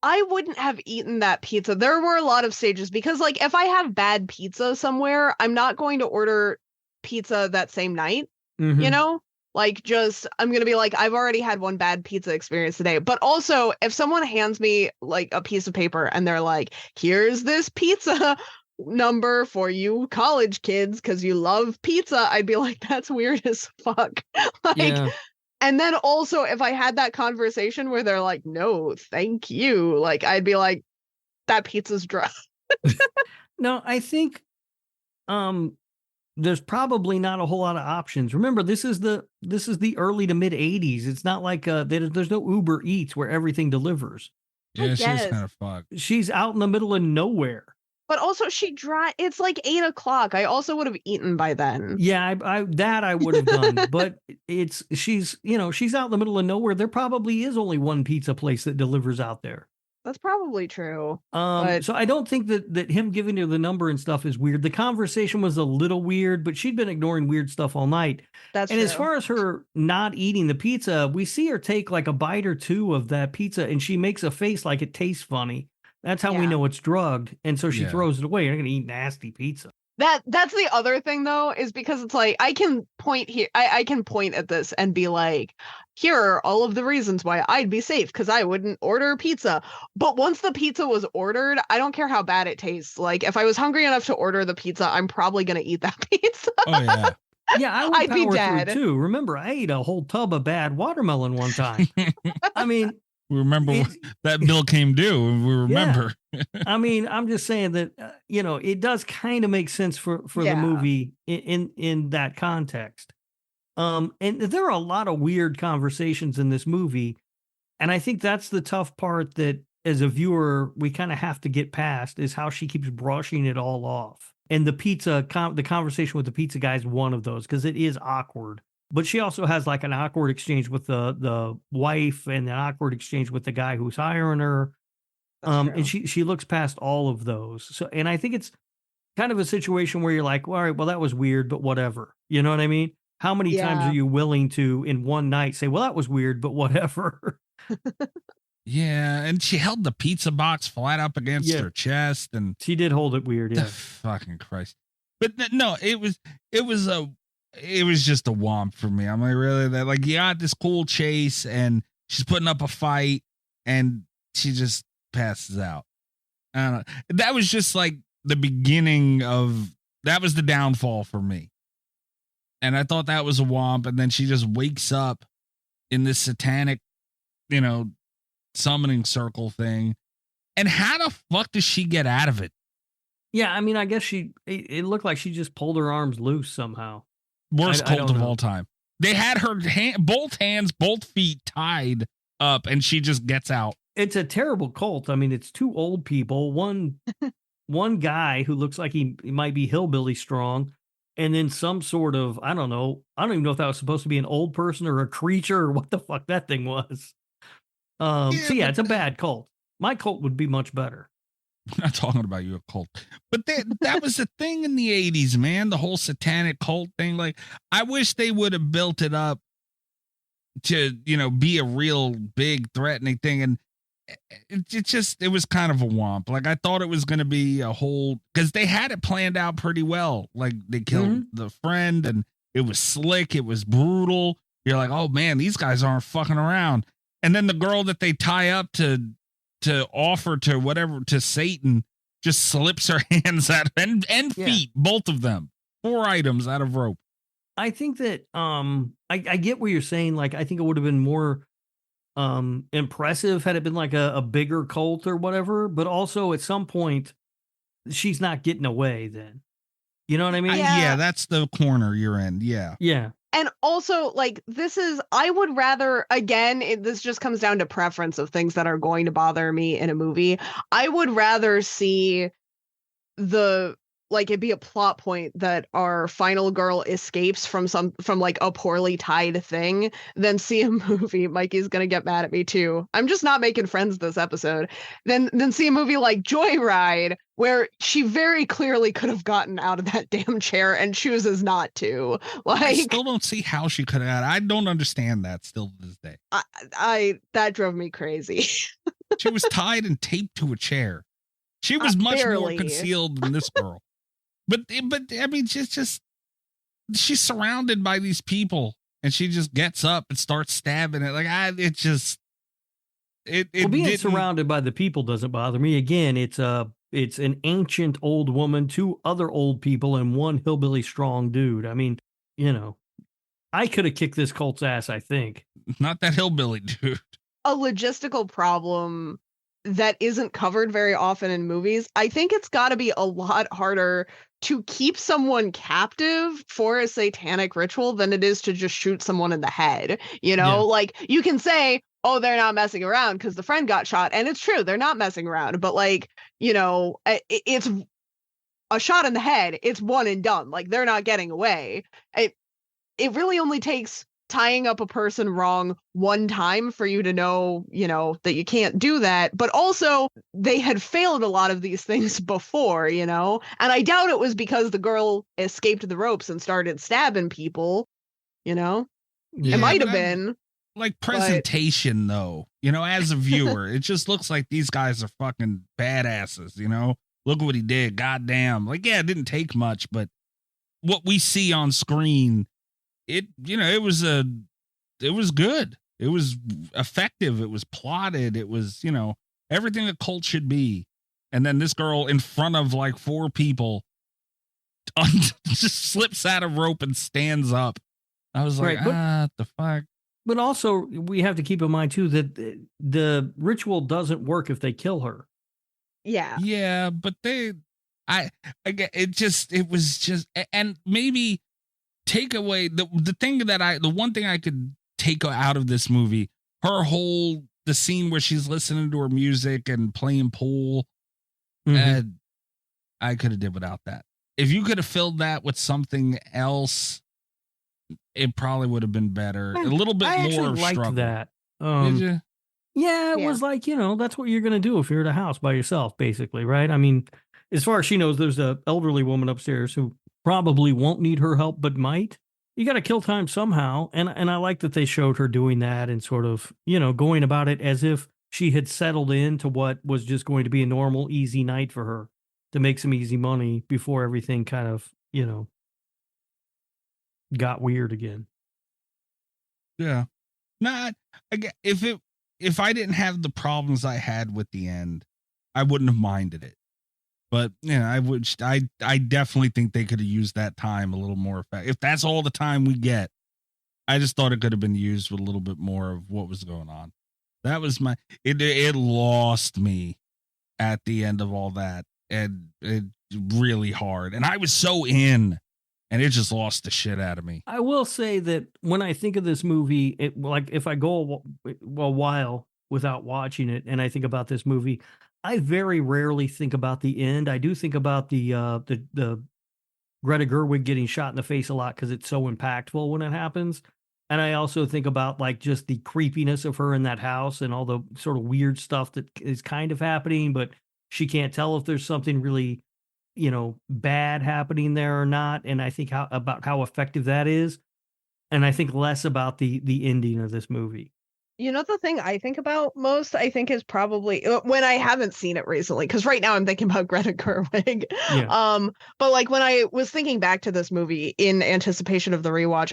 I wouldn't have eaten that pizza. There were a lot of stages because like if I have bad pizza somewhere, I'm not going to order pizza that same night, you know? Like just I'm going to be like I've already had one bad pizza experience today. But also if someone hands me like a piece of paper and they're like, "Here's this pizza number for you college kids cuz you love pizza." I'd be like, "That's weird as fuck." Like Yeah. And then also if I had that conversation where they're like, "No, thank you." Like I'd be like, "That pizza's dry." No, I think there's probably not a whole lot of options. Remember, this is the early to mid 80s. It's not like there's no Uber Eats where everything delivers. Yeah, she was guess. kind of fucked. She's out in the middle of nowhere. But also it's like 8:00. I also would have eaten by then. Yeah, I would have done, but she's out in the middle of nowhere. There probably is only one pizza place that delivers out there. That's probably true. But So I don't think that him giving her the number and stuff is weird. The conversation was a little weird, but she'd been ignoring weird stuff all night. that's And true. as far as her not eating the pizza, we see her take like a bite or two of that pizza and she makes a face like it tastes funny. That's how we Yeah. know it's drugged. And so she Yeah. throws it away. You're not going to eat nasty pizza. That's the other thing though, is because it's like I can point here I can point at this and be like, here are all of the reasons why I'd be safe because I wouldn't order pizza. But once the pizza was ordered, I don't care how bad it tastes. Like if I was hungry enough to order the pizza, I'm probably gonna eat that pizza. Oh yeah. Yeah, I would I'd be power dead. through too. Remember, I ate a whole tub of bad watermelon one time. I mean, We remember It's- that bill came due, and we remember. I'm just saying that it does kind of make sense for the Yeah. movie in that context. And there are a lot of weird conversations in this movie, and I think that's the tough part that as a viewer we kind of have to get past is how she keeps brushing it all off. And the the conversation with the pizza guy is one of those because it is awkward. But she also has like an awkward exchange with the wife and an awkward exchange with the guy who's hiring her. That's true. And she looks past all of those. So, and I think it's kind of a situation where you're like, well, all right, well, that was weird, but whatever. You know what I mean? How many times Yeah. are you willing to in one night say, well, that was weird, but whatever? Yeah, and she held the pizza box flat up against Yeah. her chest, and She did hold it weird. Yeah. fucking Christ. But no, it was just a womp for me. I'm like, really? That like you got this cool chase, and she's putting up a fight, and she just passes out. I don't know. That was just like the beginning of that was the downfall for me. And I thought that was a womp, and then she just wakes up in this satanic, summoning circle thing. And how the fuck does she get out of it? Yeah. I mean, I guess it looked like she just pulled her arms loose somehow. Worst I cult don't of know. all time. They had her both hands, both feet tied up, and she just gets out. It's a terrible cult. I mean, it's two old people. One one guy who looks like he might be hillbilly strong, and then some sort of, I don't know. I don't even know if that was supposed to be an old person or a creature or what the fuck that thing was. So yeah, it's a bad cult. My cult would be much better. I'm not talking about you, a cult. But that was the thing in the 80s, man. The whole satanic cult thing. Like, I wish they would have built it up to, be a real big threatening thing. And it was kind of a womp. Like, I thought it was going to be a whole, because they had it planned out pretty well. Like, they killed the friend and it was slick. It was brutal. You're like, oh man, these guys aren't fucking around. And then the girl that they tie up to offer to whatever, to Satan, just slips her hands out and feet, both of them, 4 items out of rope. I think that, I get what you're saying. Like, I think it would have been more, impressive had it been like a bigger cult or whatever, but also at some point she's not getting away then. You know what I mean? Yeah, that's the corner you're in. Yeah. Yeah. And also, like, I would rather, again, this just comes down to preference of things that are going to bother me in a movie. I would rather see it be a plot point that our final girl escapes from like a poorly tied thing than see a movie. Mikey's gonna get mad at me too. I'm just not making friends this episode. Then see a movie like Joyride, where she very clearly could have gotten out of that damn chair and chooses not to. Like, I still don't see how she could have. I don't understand that still to this day. That drove me crazy. She was tied and taped to a chair. She was much more concealed than this girl. But I mean, just she's surrounded by these people, and she just gets up and starts stabbing it. Like, being surrounded by the people doesn't bother me. Again, it's an ancient old woman, 2 other old people, and 1 hillbilly strong dude. I mean, I could have kicked this cult's ass, I think. Not that hillbilly dude. A logistical problem that isn't covered very often in movies. I think it's got to be a lot harder to keep someone captive for a satanic ritual than it is to just shoot someone in the head. Like, you can say, oh, they're not messing around because the friend got shot. And it's true, they're not messing around. But like, it's a shot in the head. It's one and done. Like, they're not getting away. It really only takes tying up a person wrong one time for you to know, that you can't do that. But also, they had failed a lot of these things before, and I doubt it was because the girl escaped the ropes and started stabbing people, Yeah, it might have been. Like, presentation, though, as a viewer, it just looks like these guys are fucking badasses, Look what he did. Goddamn. Like, yeah, it didn't take much, but what we see on screen, it was good. It was effective. It was plotted. It was, everything a cult should be. And then this girl in front of like 4 people just slips out of rope and stands up. I was like, what the fuck? But also, we have to keep in mind too that the ritual doesn't work if they kill her. Yeah. Yeah, but it was just, and maybe take away the one thing I could take out of this movie, the scene where she's listening to her music and playing pool. I could have did without that. If you could have filled that with something else, it probably would have been better. A little bit more liked struggle. That. Did you? Yeah, it was like, that's what you're going to do if you're at a house by yourself, basically, right? I mean, as far as she knows, there's an elderly woman upstairs who probably won't need her help, but might. You got to kill time somehow. And I like that they showed her doing that and sort of, going about it as if she had settled into what was just going to be a normal, easy night for her to make some easy money before everything kind of, got weird again. Yeah. If I didn't have the problems I had with the end, I wouldn't have minded it. But I definitely think they could have used that time a little more effective. If that's all the time we get, I just thought it could have been used with a little bit more of what was going on. That was it lost me at the end of all that, and it really hard. And I was so in, and it just lost the shit out of me. I will say that when I think of this movie, if I go a while without watching it and I think about this movie, I very rarely think about the end. I do think about the Greta Gerwig getting shot in the face a lot because it's so impactful when it happens. And I also think about like just the creepiness of her in that house and all the sort of weird stuff that is kind of happening, but she can't tell if there's something really, bad happening there or not. And I think about how effective that is. And I think less about the ending of this movie. The thing I think about most, I think, is probably when I haven't seen it recently, because right now I'm thinking about Greta Gerwig. Yeah. But like when I was thinking back to this movie in anticipation of the rewatch,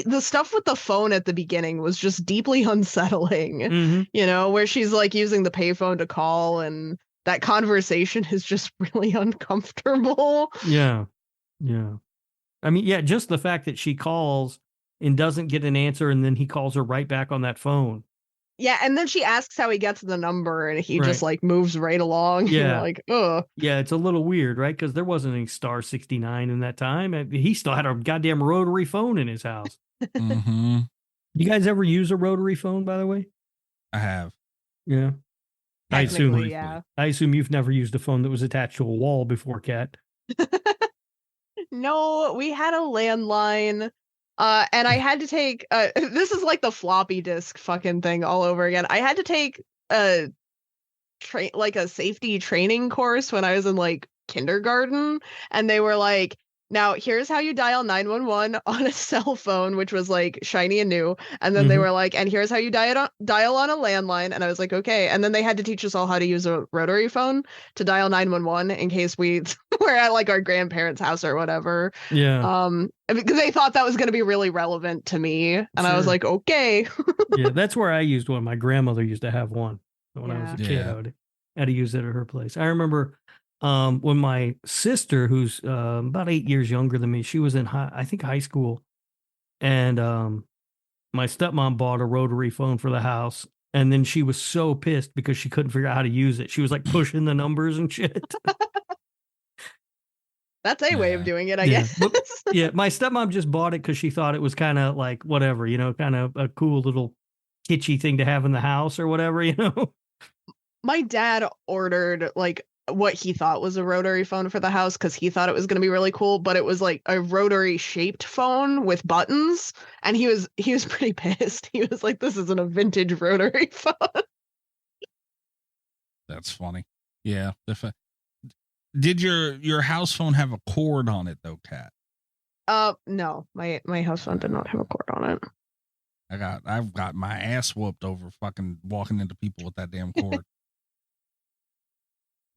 the stuff with the phone at the beginning was just deeply unsettling. Mm-hmm. Where she's like using the payphone to call, and that conversation is just really uncomfortable. Yeah. Yeah. I mean, yeah, just the fact that she calls and doesn't get an answer, and then he calls her right back on that phone. Yeah, and then she asks how he gets the number, and he just like moves right along. Yeah, like, ugh. Yeah, it's a little weird, right? Because there wasn't any star 69 in that time. He still had a goddamn rotary phone in his house. Mm-hmm. You guys ever use a rotary phone, by the way? I have. Yeah. I assume you've never used a phone that was attached to a wall before, Kat. No, we had a landline. And I had to take this is like the floppy disk fucking thing all over again. I had to take a safety training course when I was in like kindergarten, and they were like, now here's how you dial 911 on a cell phone, which was like shiny and new, and then they were like, and here's how you dial on a landline, and I was like, okay. And then they had to teach us all how to use a rotary phone to dial 911 in case we were at like our grandparents' house or whatever. Yeah. Because they thought that was going to be really relevant to me, and I was like, okay. Yeah, that's where I used one. My grandmother used to have one when I was a kid. I had to use it at her place. I remember when my sister, who's about 8 years younger than me, she was in high school, and my stepmom bought a rotary phone for the house, and then she was so pissed because she couldn't figure out how to use it. She was like pushing the numbers and shit. That's a way of doing it, I guess. But, my stepmom just bought it because she thought it was kind of like whatever, kind of a cool little kitschy thing to have in the house or whatever, My dad ordered like what he thought was a rotary phone for the house because he thought it was going to be really cool, but it was like a rotary shaped phone with buttons, and he was pretty pissed. He was like, this isn't a vintage rotary phone. That's funny. Yeah. Did your house phone have a cord on it though, Kat? No, my house phone did not have a cord on it. I've got my ass whooped over fucking walking into people with that damn cord.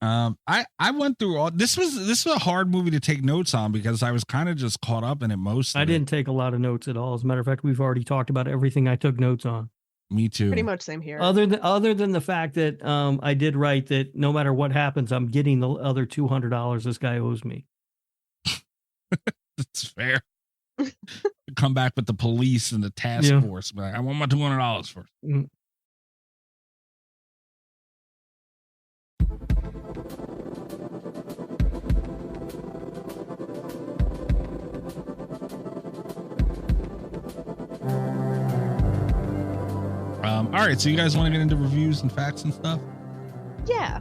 I went through all this was a hard movie to take notes on because I was kind of just caught up in it most of I didn't take a lot of notes at all. As a matter of fact, we've already talked about everything I took notes on. Me too. Pretty much same here. Other than the fact that I did write that no matter what happens, I'm getting the other $200 this guy owes me. That's fair. Come back with the police and the task force. But I want my $200 first. Mm. All right, so you guys want to get into reviews and facts and stuff? Yeah.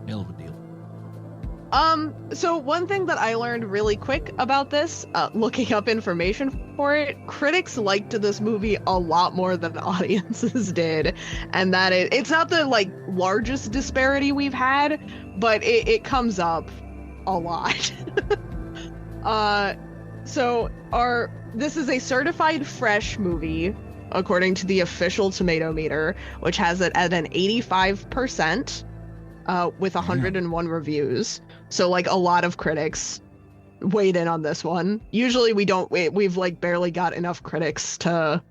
Hell of a deal. So one thing that I learned really quick about this, looking up information for it, critics liked this movie a lot more than audiences did, and that it's not the like largest disparity we've had, but it comes up a lot. So this is a certified fresh movie, according to the official tomato meter, which has it at an 85%, with 101 reviews. So like a lot of critics weighed in on this one. Usually we've like barely got enough critics to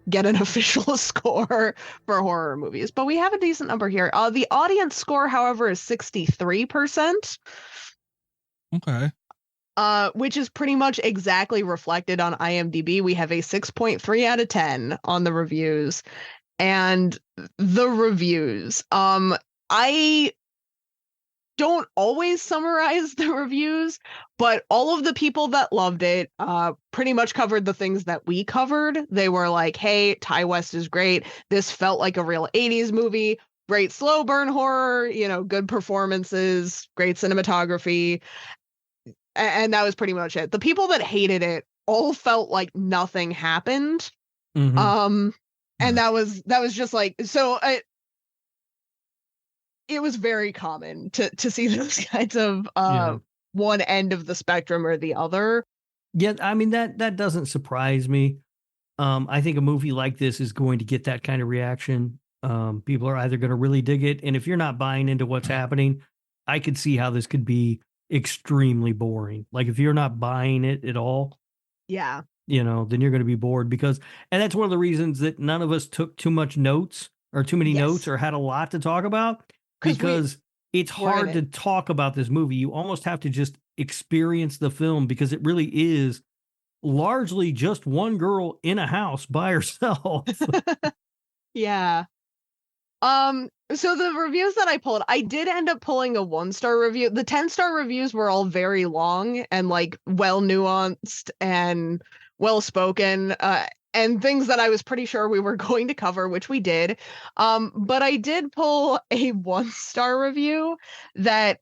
get an official score for horror movies, but we have a decent number here. The audience score, however, is 63%. Okay. Which is pretty much exactly reflected on IMDb. We have a 6.3 out of 10 on the reviews. And the reviews, I don't always summarize the reviews, but all of the people that loved it pretty much covered the things that we covered. They were like, hey, Ty West is great. This felt like a real 80s movie. great slow burn horror, good performances, great cinematography. And that was pretty much it. The people that hated it all felt like nothing happened. Mm-hmm. And that was just like, so it was very common to see those kinds of one end of the spectrum or the other. Yeah, I mean, that doesn't surprise me. I think a movie like this is going to get that kind of reaction. People are either going to really dig it, and if you're not buying into what's happening, I could see how this could be extremely boring. Like if you're not buying it at all, yeah, then you're going to be bored and that's one of the reasons that none of us took too much notes or too many notes or had a lot to talk about, because it's hard to talk about this movie. You almost have to just experience the film, because it really is largely just one girl in a house by herself. Yeah. So the reviews that I pulled, I did end up pulling a 1-star review. The 10-star reviews were all very long and like well nuanced and well spoken, and things that I was pretty sure we were going to cover, which we did. But I did pull a 1-star review that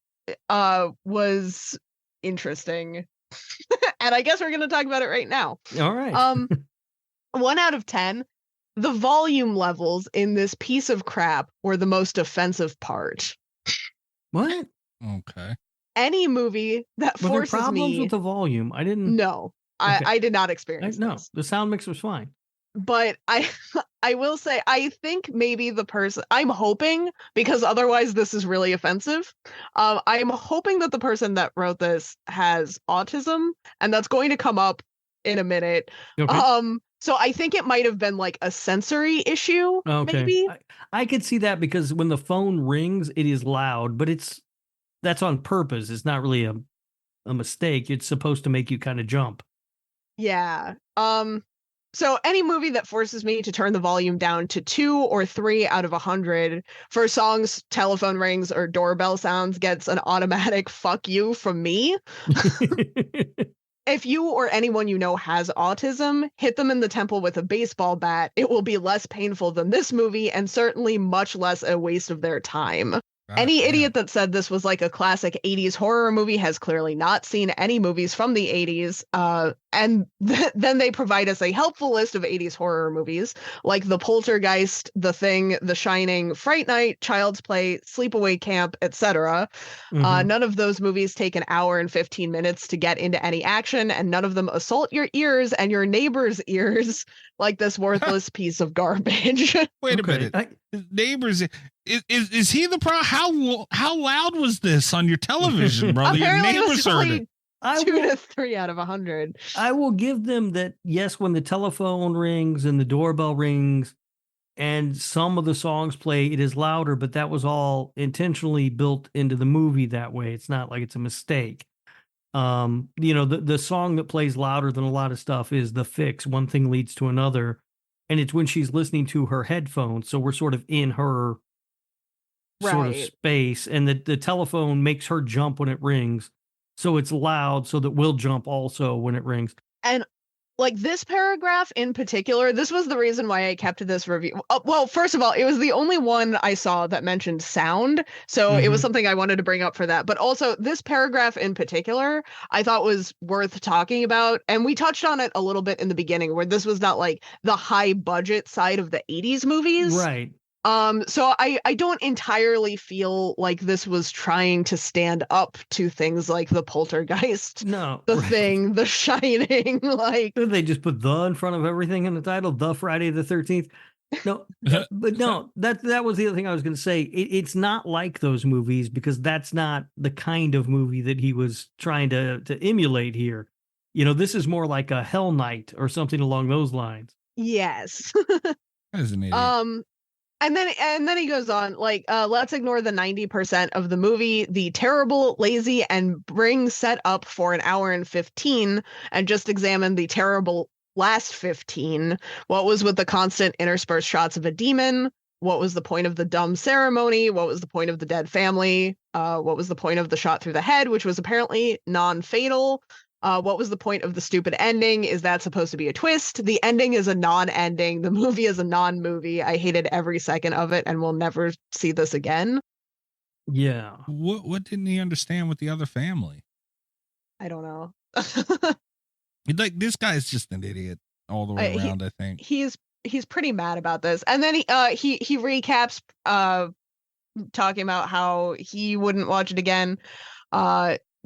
was interesting. And I guess we're going to talk about it right now. All right. 1 out of 10. The volume levels in this piece of crap were the most offensive part. What? Okay. Any movie that Were there forces problems me... with the volume? I didn't... No, Okay. I did not experience No, this. the sound mix was fine. But I will say, I think maybe the person... I'm hoping, because otherwise this is really offensive. I'm hoping that the person that wrote this has autism, and that's going to come up in a minute. Okay. So I think it might have been like a sensory issue, maybe. I could see that, because when the phone rings, it is loud, but that's on purpose. It's not really a mistake. It's supposed to make you kind of jump. Yeah. So any movie that forces me to turn the volume down to 2 or 3 out of 100 for songs, telephone rings, or doorbell sounds gets an automatic fuck you from me. If you or anyone you know has autism, hit them in the temple with a baseball bat. It will be less painful than this movie, and certainly much less a waste of their time. Any idiot that said this was like a classic 80s horror movie has clearly not seen any movies from the 80s. And then they provide us a helpful list of 80s horror movies like The Poltergeist, The Thing, The Shining, Fright Night, Child's Play, Sleepaway Camp, etc. None of those movies take an hour and 15 minutes to get into any action, and none of them assault your ears and your neighbor's ears like this worthless piece of garbage. Wait a minute. Neighbors, is he the problem? How loud was this on your television, brother? Your neighbors heard it. 2 to 3 out of 100. I will give them that. Yes, when the telephone rings and the doorbell rings and some of the songs play, it is louder, but that was all intentionally built into the movie that way. It's not like it's a mistake. The song that plays louder than a lot of stuff is The Fix, One Thing Leads to Another. And it's when she's listening to her headphones. So we're sort of in her sort of space. And the telephone makes her jump when it rings. So it's loud so that we'll jump also when it rings. And like this paragraph in particular, this was the reason why I kept this review. Well, first of all, it was the only one I saw that mentioned sound. So it was something I wanted to bring up for that. But also this paragraph in particular, I thought was worth talking about. And we touched on it a little bit in the beginning, where this was not like the high budget side of the 80s movies. Right. So I don't entirely feel like this was trying to stand up to things like The Poltergeist, The Thing, The Shining. Like, did they just put "the" in front of everything in the title? The Friday the 13th. No, but no, that was the other thing I was going to say. It's not like those movies, because that's not the kind of movie that he was trying to emulate here. This is more like a Hell Night or something along those lines. Yes. As an idiot. And then he goes on, like, let's ignore the 90% of the movie, the terrible, lazy, and boring set up for an hour and 15, and just examine the terrible last 15. What was with the constant interspersed shots of a demon? What was the point of the dumb ceremony? What was the point of the dead family? What was the point of the shot through the head, which was apparently non-fatal? What was the point of the stupid ending? Is that supposed to be a twist? The ending is a non-ending. The movie is a non-movie. I hated every second of it and will never see this again. Yeah. What didn't he understand with the other family? I don't know. Like, this guy's just an idiot all the way around, I think. He's pretty mad about this. And then he recaps talking about how he wouldn't watch it again.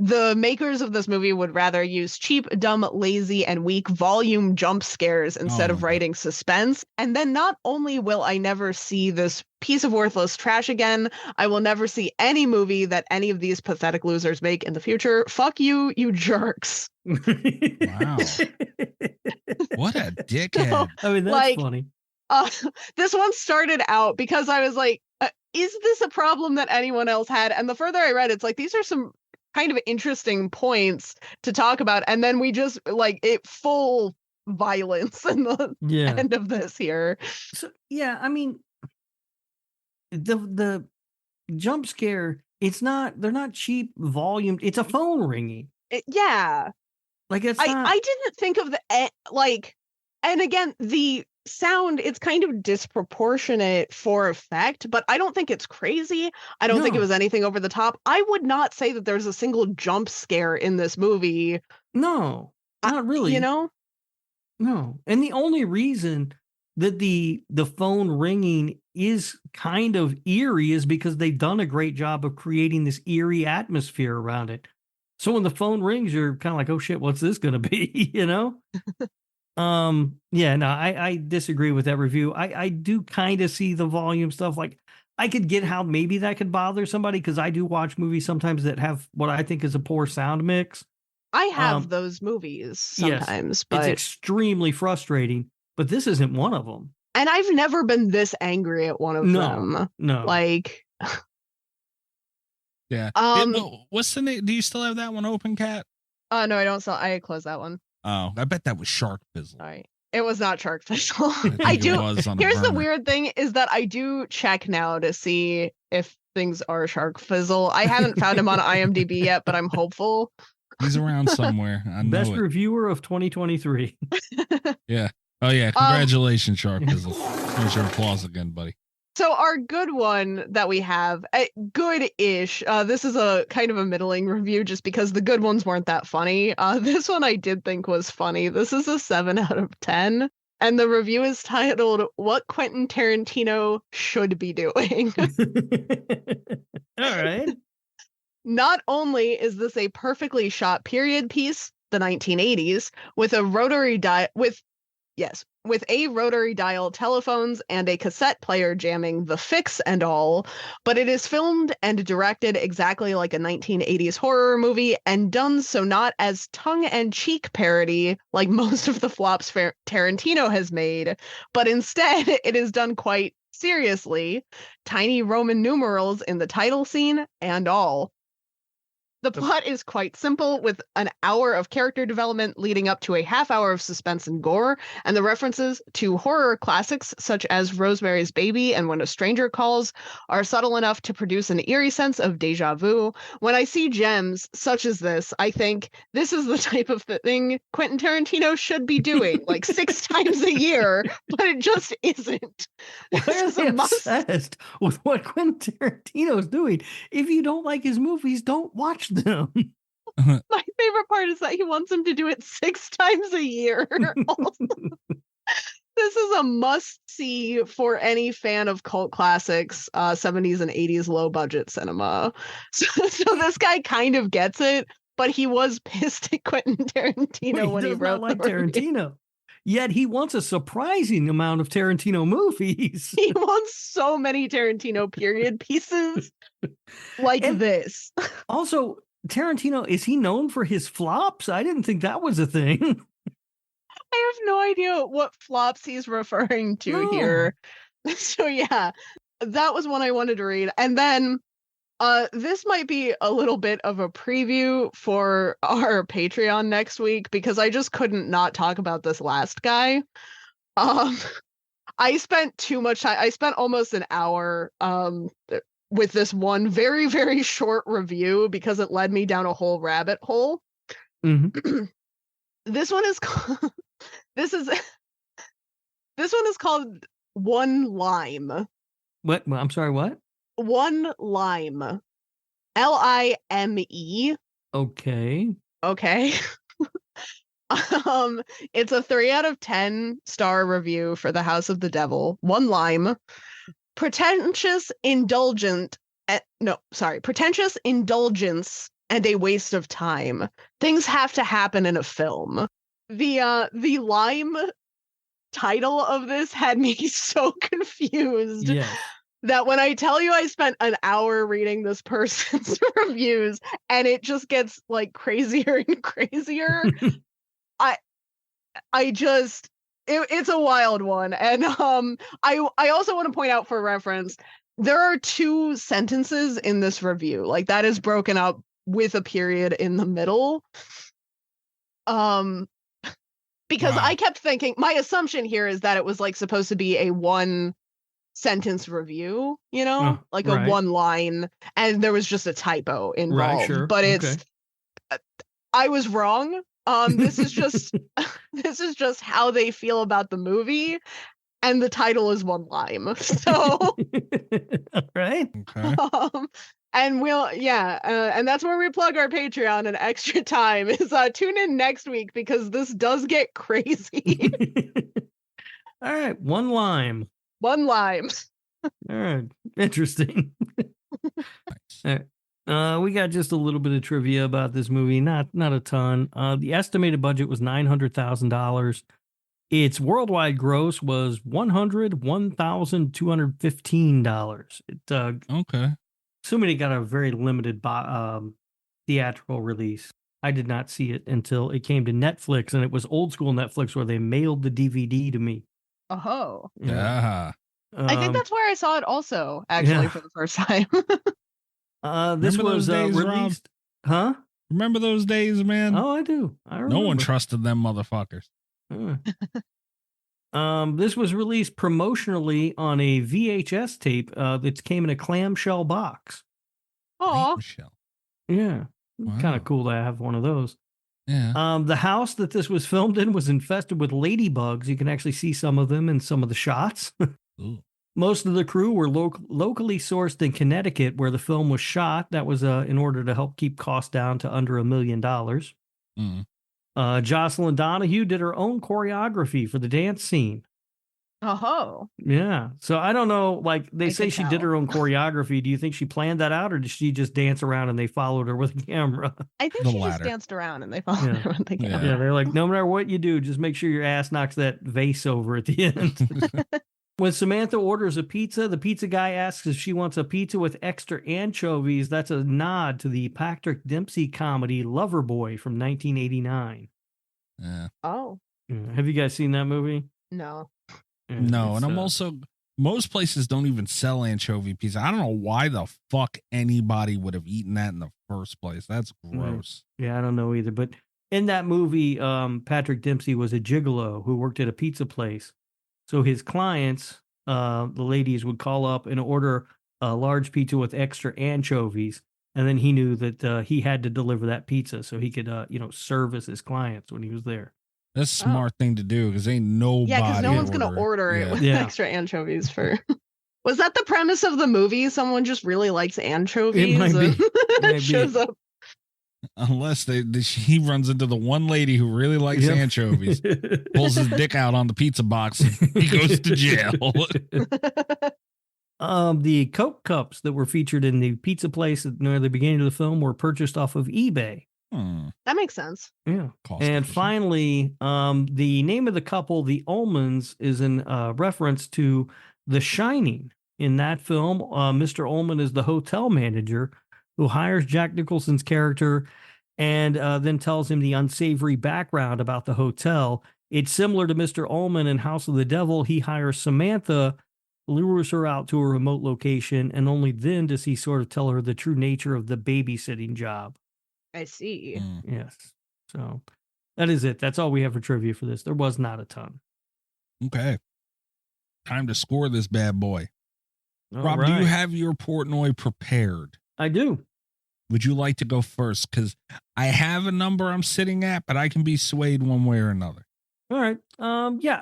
The makers of this movie would rather use cheap, dumb, lazy, and weak volume jump scares instead of writing suspense. And then not only will I never see this piece of worthless trash again, I will never see any movie that any of these pathetic losers make in the future. Fuck you, you jerks. Wow. What a dickhead. I mean, that's funny. This one started out because I was like, is this a problem that anyone else had? And the further I read, it's like, these are some kind of interesting points to talk about, and then we just like it full violence in the end of this here. So yeah, I mean, the jump scare, they're not cheap volume, it's a phone ringing. Like it's I didn't think of the like, and again, the sound, it's kind of disproportionate for effect, but I don't think it's crazy. I don't think it was anything over the top. I would not say that there's a single jump scare in this movie. No, not really. You know? No. And the only reason that the phone ringing is kind of eerie is because they've done a great job of creating this eerie atmosphere around it. So when the phone rings, you're kind of like, oh shit, what's this going to be? You know? I disagree with that review. I do kind of see the volume stuff. Like, I could get how maybe that could bother somebody, because I do watch movies sometimes that have what I think is a poor sound mix. I have those movies sometimes, but it's extremely frustrating. But this isn't one of them. And I've never been this angry at one of them. No. Like, yeah. What's the name? Do you still have that one open, Kat? No, I don't. I closed that one. Oh, I bet that was Shark Fizzle. All right. It was not Shark Fizzle. I do. Here's the weird thing is that I do check now to see if things are Shark Fizzle. I haven't found him on IMDb yet, but I'm hopeful. He's around somewhere. I know Best reviewer of 2023. Yeah. Oh yeah. Congratulations, Shark Fizzle. Here's your applause again, buddy. So our good one that we have, good-ish. This is a kind of a middling review just because the good ones weren't that funny. This one I did think was funny. This is a 7 out of 10. And the review is titled, What Quentin Tarantino Should Be Doing. All right. Not only is this a perfectly shot period piece, the 1980s, with a rotary dial telephones and a cassette player jamming The Fix and all, but it is filmed and directed exactly like a 1980s horror movie and done so not as tongue-in-cheek parody like most of the flops Tarantino has made, but instead it is done quite seriously, tiny Roman numerals in the title scene and all. The plot is quite simple, with an hour of character development leading up to a half hour of suspense and gore, and the references to horror classics such as Rosemary's Baby and When a Stranger Calls are subtle enough to produce an eerie sense of deja vu. When I see gems such as this, I think this is the type of thing Quentin Tarantino should be doing, like 6 times a year, but it just isn't. Why are they obsessed with what Quentin Tarantino's doing? If you don't like his movies, don't watch them. My favorite part is that he wants him to do it 6 times a year. This is a must-see for any fan of cult classics, 70s and 80s low-budget cinema. So this guy kind of gets it, but he was pissed at Quentin Tarantino when he wrote like Tarantino. Yet he wants a surprising amount of Tarantino movies. He wants so many Tarantino period pieces like this. Also, Tarantino, is he known for his flops? I didn't think that was a thing. I have no idea what flops he's referring to here. So yeah, that was one I wanted to read. And then this might be a little bit of a preview for our Patreon next week, because I just couldn't not talk about this last guy. I spent too much time. I spent almost an hour with this one very, very short review because it led me down a whole rabbit hole. Mm-hmm. This one is called, this one is called One Lime. What? Well, I'm sorry. What? One Lime. Lime. Okay. Okay. It's a 3 out of 10 star review for The House of the Devil. One Lime. Pretentious indulgence and a waste of time. Things have to happen in a film. The Lime title of this had me so confused. Yes. That when I tell you I spent an hour reading this person's reviews and it just gets like crazier and crazier, it's a wild one. And I also want to point out for reference, there are 2 sentences in this review. Like that is broken up with a period in the middle. Because Wow. I kept thinking, my assumption here is that it was like supposed to be a 1 sentence review, you know, like right. a 1 line, and there was just a typo involved. Right, sure. But Okay. I was wrong. This is just how they feel about the movie, and the title is One Lime. So All right. Okay. and and that's where we plug our Patreon and extra time is tune in next week because this does get crazy. All right. One Lime. One Lime. All right. Interesting. All right. We got just a little bit of trivia about this movie. Not a ton. The estimated budget was $900,000. Its worldwide gross was $101,215. Okay. Assuming it got a very limited theatrical release. I did not see it until it came to Netflix, and it was old school Netflix where they mailed the DVD to me. Oh. Yeah. I think that's where I saw it also, actually, yeah. for the first time. This Remember was those days, released. Huh? Remember those days, man? Oh, I do. I remember. No one trusted them motherfuckers. This was released promotionally on a VHS tape that came in a clamshell box. Oh. Michelle. Yeah. Wow. Kind of cool to have one of those. Yeah. The house that this was filmed in was infested with ladybugs. You can actually see some of them in some of the shots. Ooh. Most of the crew were locally sourced in Connecticut, where the film was shot. That was in order to help keep costs down to under $1 million. Mm. Jocelyn Donahue did her own choreography for the dance scene. Oh. Yeah. So I don't know, like they say she did tell. her own choreography. Do you think she planned that out, or did she just dance around and they followed her with a camera? I think The she latter. just danced around and they followed her with the camera. Yeah, they're like, no matter what you do, just make sure your ass knocks that vase over at the end. When Samantha orders a pizza, the pizza guy asks if she wants a pizza with extra anchovies. That's a nod to the Patrick Dempsey comedy Loverboy from 1989. Yeah. Oh. Have you guys seen that movie? No. Yeah, No, it's, and I'm also most places don't even sell anchovy pizza. I don't know why the fuck anybody would have eaten that in the first place. That's gross. Yeah, I don't know either. But in that movie, Patrick Dempsey was a gigolo who worked at a pizza place. So his clients, the ladies, would call up and order a large pizza with extra anchovies, and then he knew that he had to deliver that pizza so he could, service his clients when he was there. That's a smart thing to do because ain't nobody. Yeah, because no one's going to order it with extra anchovies for. Was that the premise of the movie? Someone just really likes anchovies. It might be. That shows up. Unless he runs into the one lady who really likes anchovies, pulls his dick out on the pizza box, and he goes to jail. The Coke cups that were featured in the pizza place near the beginning of the film were purchased off of eBay. That makes sense. Yeah. And finally, the name of the couple, the Ullmans, is in reference to The Shining. In that film, Mr. Ullman is the hotel manager who hires Jack Nicholson's character and then tells him the unsavory background about the hotel. It's similar to Mr. Ullman in House of the Devil. He hires Samantha, lures her out to a remote location, and only then does he sort of tell her the true nature of the babysitting job. I see. Yes. So that is it. That's all we have for trivia for this. There was not a ton. Okay. Time to score this bad boy. All Rob, right. do you have your Portnoy prepared? I do. Would you like to go first? Because I have a number I'm sitting at, but I can be swayed one way or another. All right. Yeah,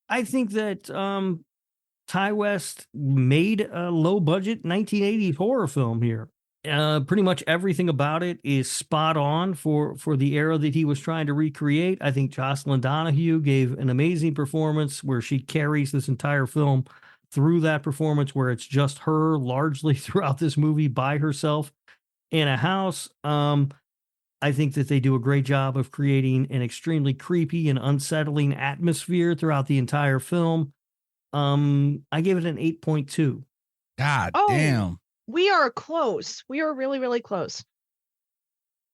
I think that Ty West made a low budget 1980s horror film here. Pretty much everything about it is spot on for the era that he was trying to recreate. I think Jocelyn Donahue gave an amazing performance where she carries this entire film through that performance, where it's just her largely throughout this movie by herself in a house. I think that they do a great job of creating an extremely creepy and unsettling atmosphere throughout the entire film. I gave it an 8.2. God Oh. damn. We are close. We are really, really close.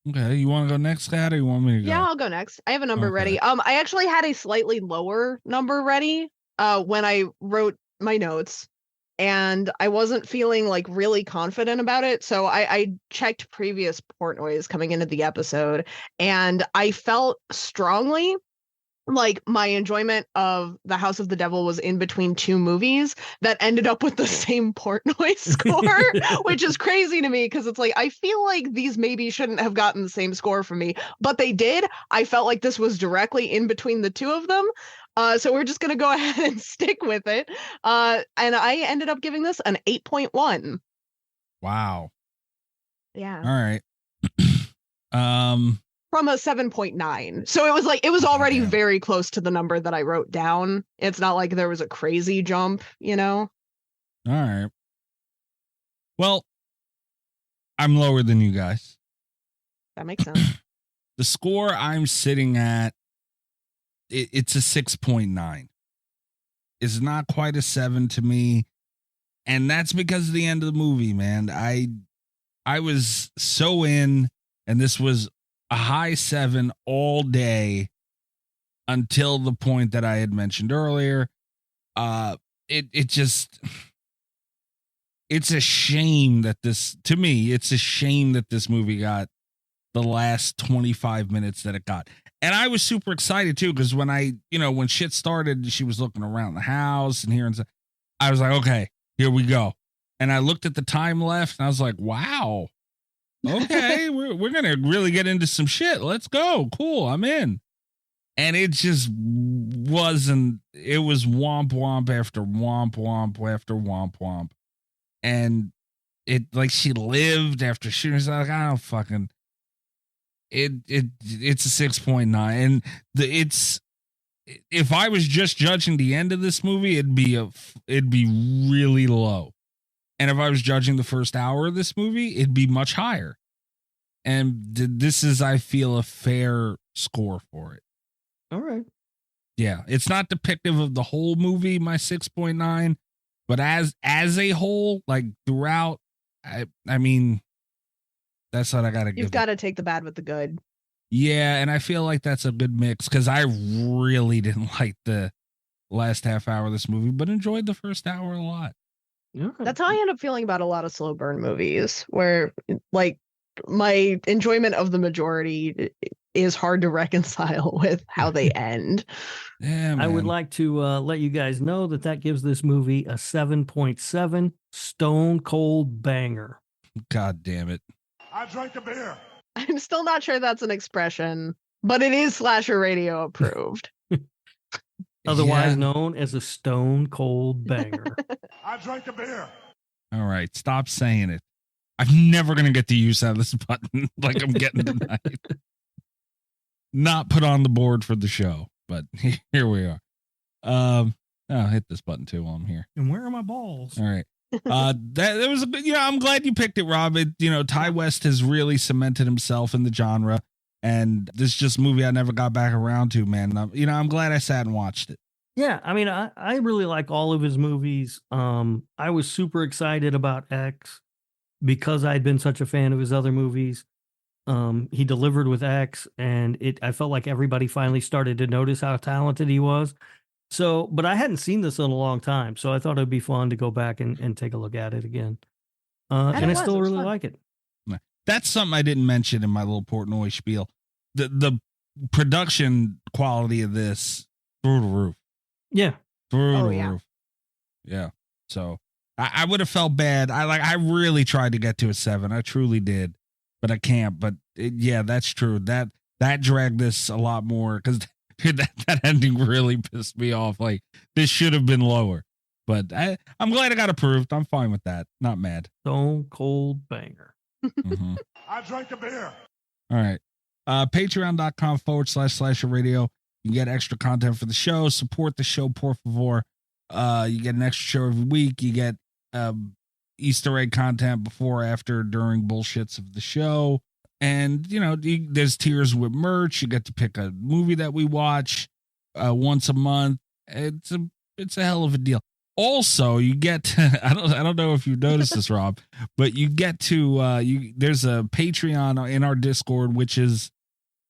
Okay, you want to go next, Scott, or you want me to go? Yeah, I'll go next. I have a number Okay. ready. I actually had a slightly lower number ready when I wrote my notes, and I wasn't feeling like really confident about it. So I checked previous Portnoys coming into the episode, and I felt strongly like my enjoyment of The House of the Devil was in between two movies that ended up with the same Portnoy score, which is crazy to me because it's like I feel like these maybe shouldn't have gotten the same score from me, but they did. I felt like this was directly in between the two of them. So we're just going to go ahead and stick with it. And I ended up giving this an 8.1. Wow. Yeah. All right. From a 7.9. So it was like, it was already very close to the number that I wrote down. It's not like there was a crazy jump, you know? All right. Well, I'm lower than you guys. That makes sense. The score I'm sitting at, it's a 6.9. It's not quite a 7 to me. And that's because of the end of the movie, man. I was so in, and this was a high 7 all day until the point that I had mentioned earlier. It's a shame that it's a shame that this movie got the last 25 minutes that it got. And I was super excited too, because when shit started, she was looking around the house and hearing stuff. I was like, okay, here we go. And I looked at the time left and I was like, wow. Okay, we're gonna really get into some shit. Let's go. Cool, I'm in. And it just wasn't. It was womp womp after womp womp after womp womp, and it like she lived after she was like, I don't fucking. It's a 6.9, and if I was just judging the end of this movie, it'd be really low. And if I was judging the first hour of this movie, it'd be much higher. And this is, I feel, a fair score for it. All right. Yeah. It's not depictive of the whole movie, my 6.9, but as a whole, like throughout, I mean, that's what I got to give. You've got to take the bad with the good. Yeah. And I feel like that's a good mix because I really didn't like the last half hour of this movie, but enjoyed the first hour a lot. Yeah. That's how I end up feeling about a lot of slow burn movies, where like my enjoyment of the majority is hard to reconcile with how they end. Yeah, man. I would like to let you guys know that gives this movie a 7.7 stone cold banger. God damn it. I drank the beer. I'm still not sure that's an expression, but it is Slasher Radio approved. Otherwise known as a stone cold banger. I drank the beer. All right, stop saying it. I'm never going to get the use out of this button like I'm getting tonight. Not put on the board for the show, but here we are. I'll hit this button too while I'm here. And where are my balls? All right. That was a good, I'm glad you picked it, Rob. Ty West has really cemented himself in the genre, and this is just a movie I never got back around to, man. I'm glad I sat and watched it. Yeah, I mean, I really like all of his movies. I was super excited about X because I'd been such a fan of his other movies. He delivered with X, and I felt like everybody finally started to notice how talented he was. So, but I hadn't seen this in a long time, so I thought it'd be fun to go back and take a look at it again. And I still really like it. That's something I didn't mention in my little Portnoy spiel. The production quality of this through the roof. Yeah. Through the roof. Yeah. So I would have felt bad. I really tried to get to a 7. I truly did. but I can't. But yeah, that's true. That dragged this a lot more because that ending really pissed me off. Like, this should have been lower. But I'm glad it got approved. I'm fine with that. Not mad. Stone cold banger. Mm-hmm. I drank a beer. All right. Patreon.com/Slasher Radio. You can get extra content for the show. Support the show, por favor. You get an extra show every week. You get Easter egg content before, after, during bullshits of the show. And, you know, there's tiers with merch. You get to pick a movie that we watch once a month. It's a hell of a deal. Also, you get to, I don't know if you've noticed this, Rob, but you get to there's a Patreon in our Discord, which is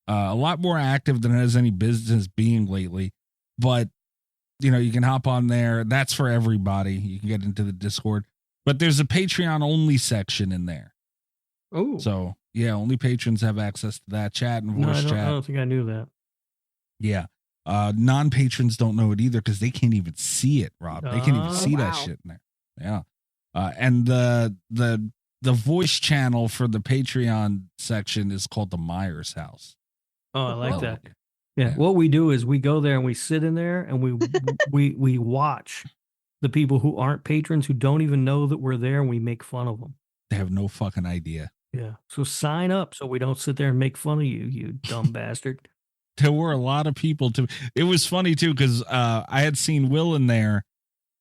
a lot more active than it has any business being lately. But you know, you can hop on there. That's for everybody. You can get into the Discord, but there's a Patreon only section in there. Oh, so yeah, only patrons have access to that chat and voice chat. I don't think I knew that. Yeah. Non-patrons don't know it either because they can't even see it, Rob. They can't even see that shit in there. Yeah. And the voice channel for the Patreon section is called the Myers House. Oh, I like that. Yeah. What we do is we go there and we sit in there and we watch the people who aren't patrons, who don't even know that we're there, and we make fun of them. They have no fucking idea. Yeah. So sign up so we don't sit there and make fun of you, you dumb bastard. There were a lot of people too. It was funny too because I had seen Will in there,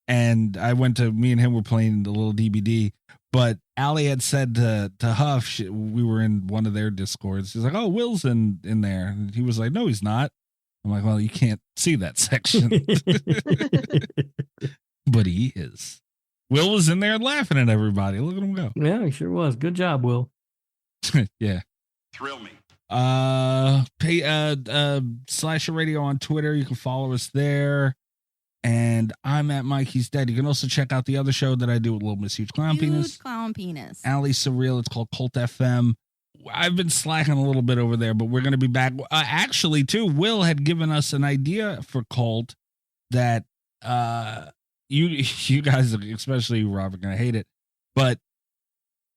and me and him were playing the little DBD. But Allie had said to Huff, we were in one of their Discords. She's like, "Oh, Will's in there," and he was like, "No, he's not." I'm like, "Well, you can't see that section," but he is. Will was in there laughing at everybody. Look at him go. Yeah, he sure was. Good job, Will. Yeah. Thrill me. Slasher Radio on Twitter. You can follow us there. And I'm at Mikey's Dead. You can also check out the other show that I do with Little Miss Huge Clown Penis. Huge Clown Penis. Alley Surreal. It's called Cult FM. I've been slacking a little bit over there, but we're going to be back. Actually, too, Will had given us an idea for Cult that you guys, especially Rob, are going to hate it, but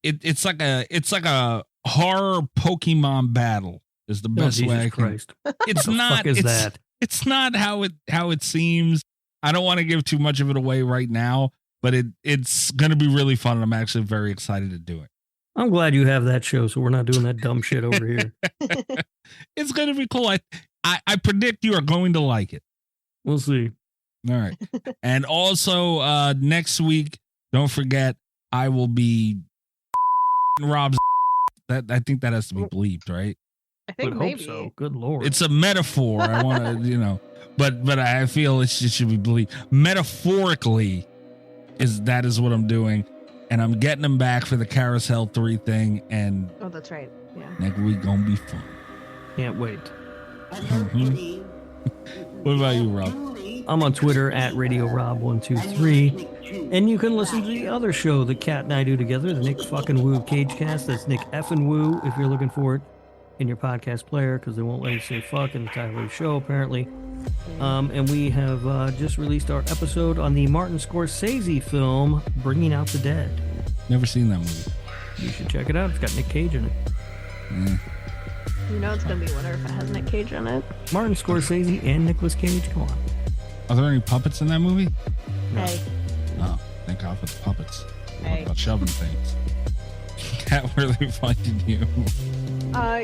it's like a horror Pokemon battle is the best way I can. Christ. It's not. It's not how it seems. I don't want to give too much of it away right now, but it's going to be really fun, and I'm actually very excited to do it. I'm glad you have that show, so we're not doing that dumb shit over here. It's going to be cool. I predict you are going to like it. We'll see. All right. And also next week, don't forget, I will be Rob's. I think that has to be bleeped, right? I think maybe. Hope so. Good Lord. It's a metaphor. I want to, but I feel it should be bleeped. Metaphorically, that is what I'm doing. And I'm getting them back for the Carousel 3 thing. And oh, that's right. Yeah. Next week gonna be fun. Can't wait. Mm-hmm. What about you, Rob? I'm on Twitter at RadioRob123. And you can listen to the other show that Kat and I do together, the Nick fucking Woo Cagecast. That's Nick effing Woo if you're looking for it in your podcast player, because they won't let you say fuck in the title of the show, apparently. And we have just released our episode on the Martin Scorsese film, Bringing Out the Dead. Never seen that movie. You should check it out. It's got Nick Cage in it. You know it's going to be winter if it has Nick Cage in it. Martin Scorsese and Nicolas Cage. Come on. Are there any puppets in that movie? No. Hey. Oh, thank God for the puppets. Hey. What about shoving things? Cat, where are they finding you?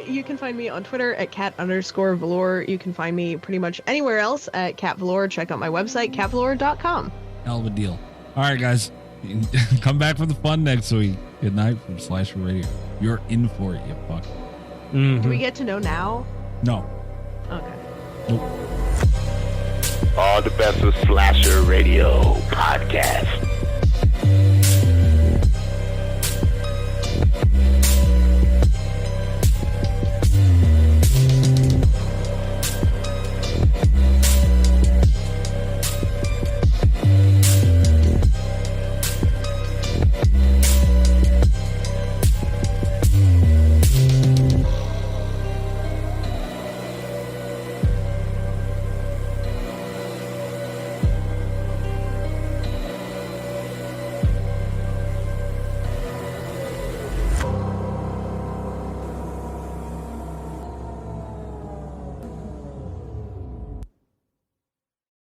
You can find me on Twitter at cat_velour. You can find me pretty much anywhere else at catvelour. Check out my website, catvelour.com. Hell of a deal. All right, guys. Come back for the fun next week. Good night from Slasher Radio. You're in for it, you fuck. Mm-hmm. Do we get to know now? No. Okay. Nope. All the best with Slasher Radio Podcast.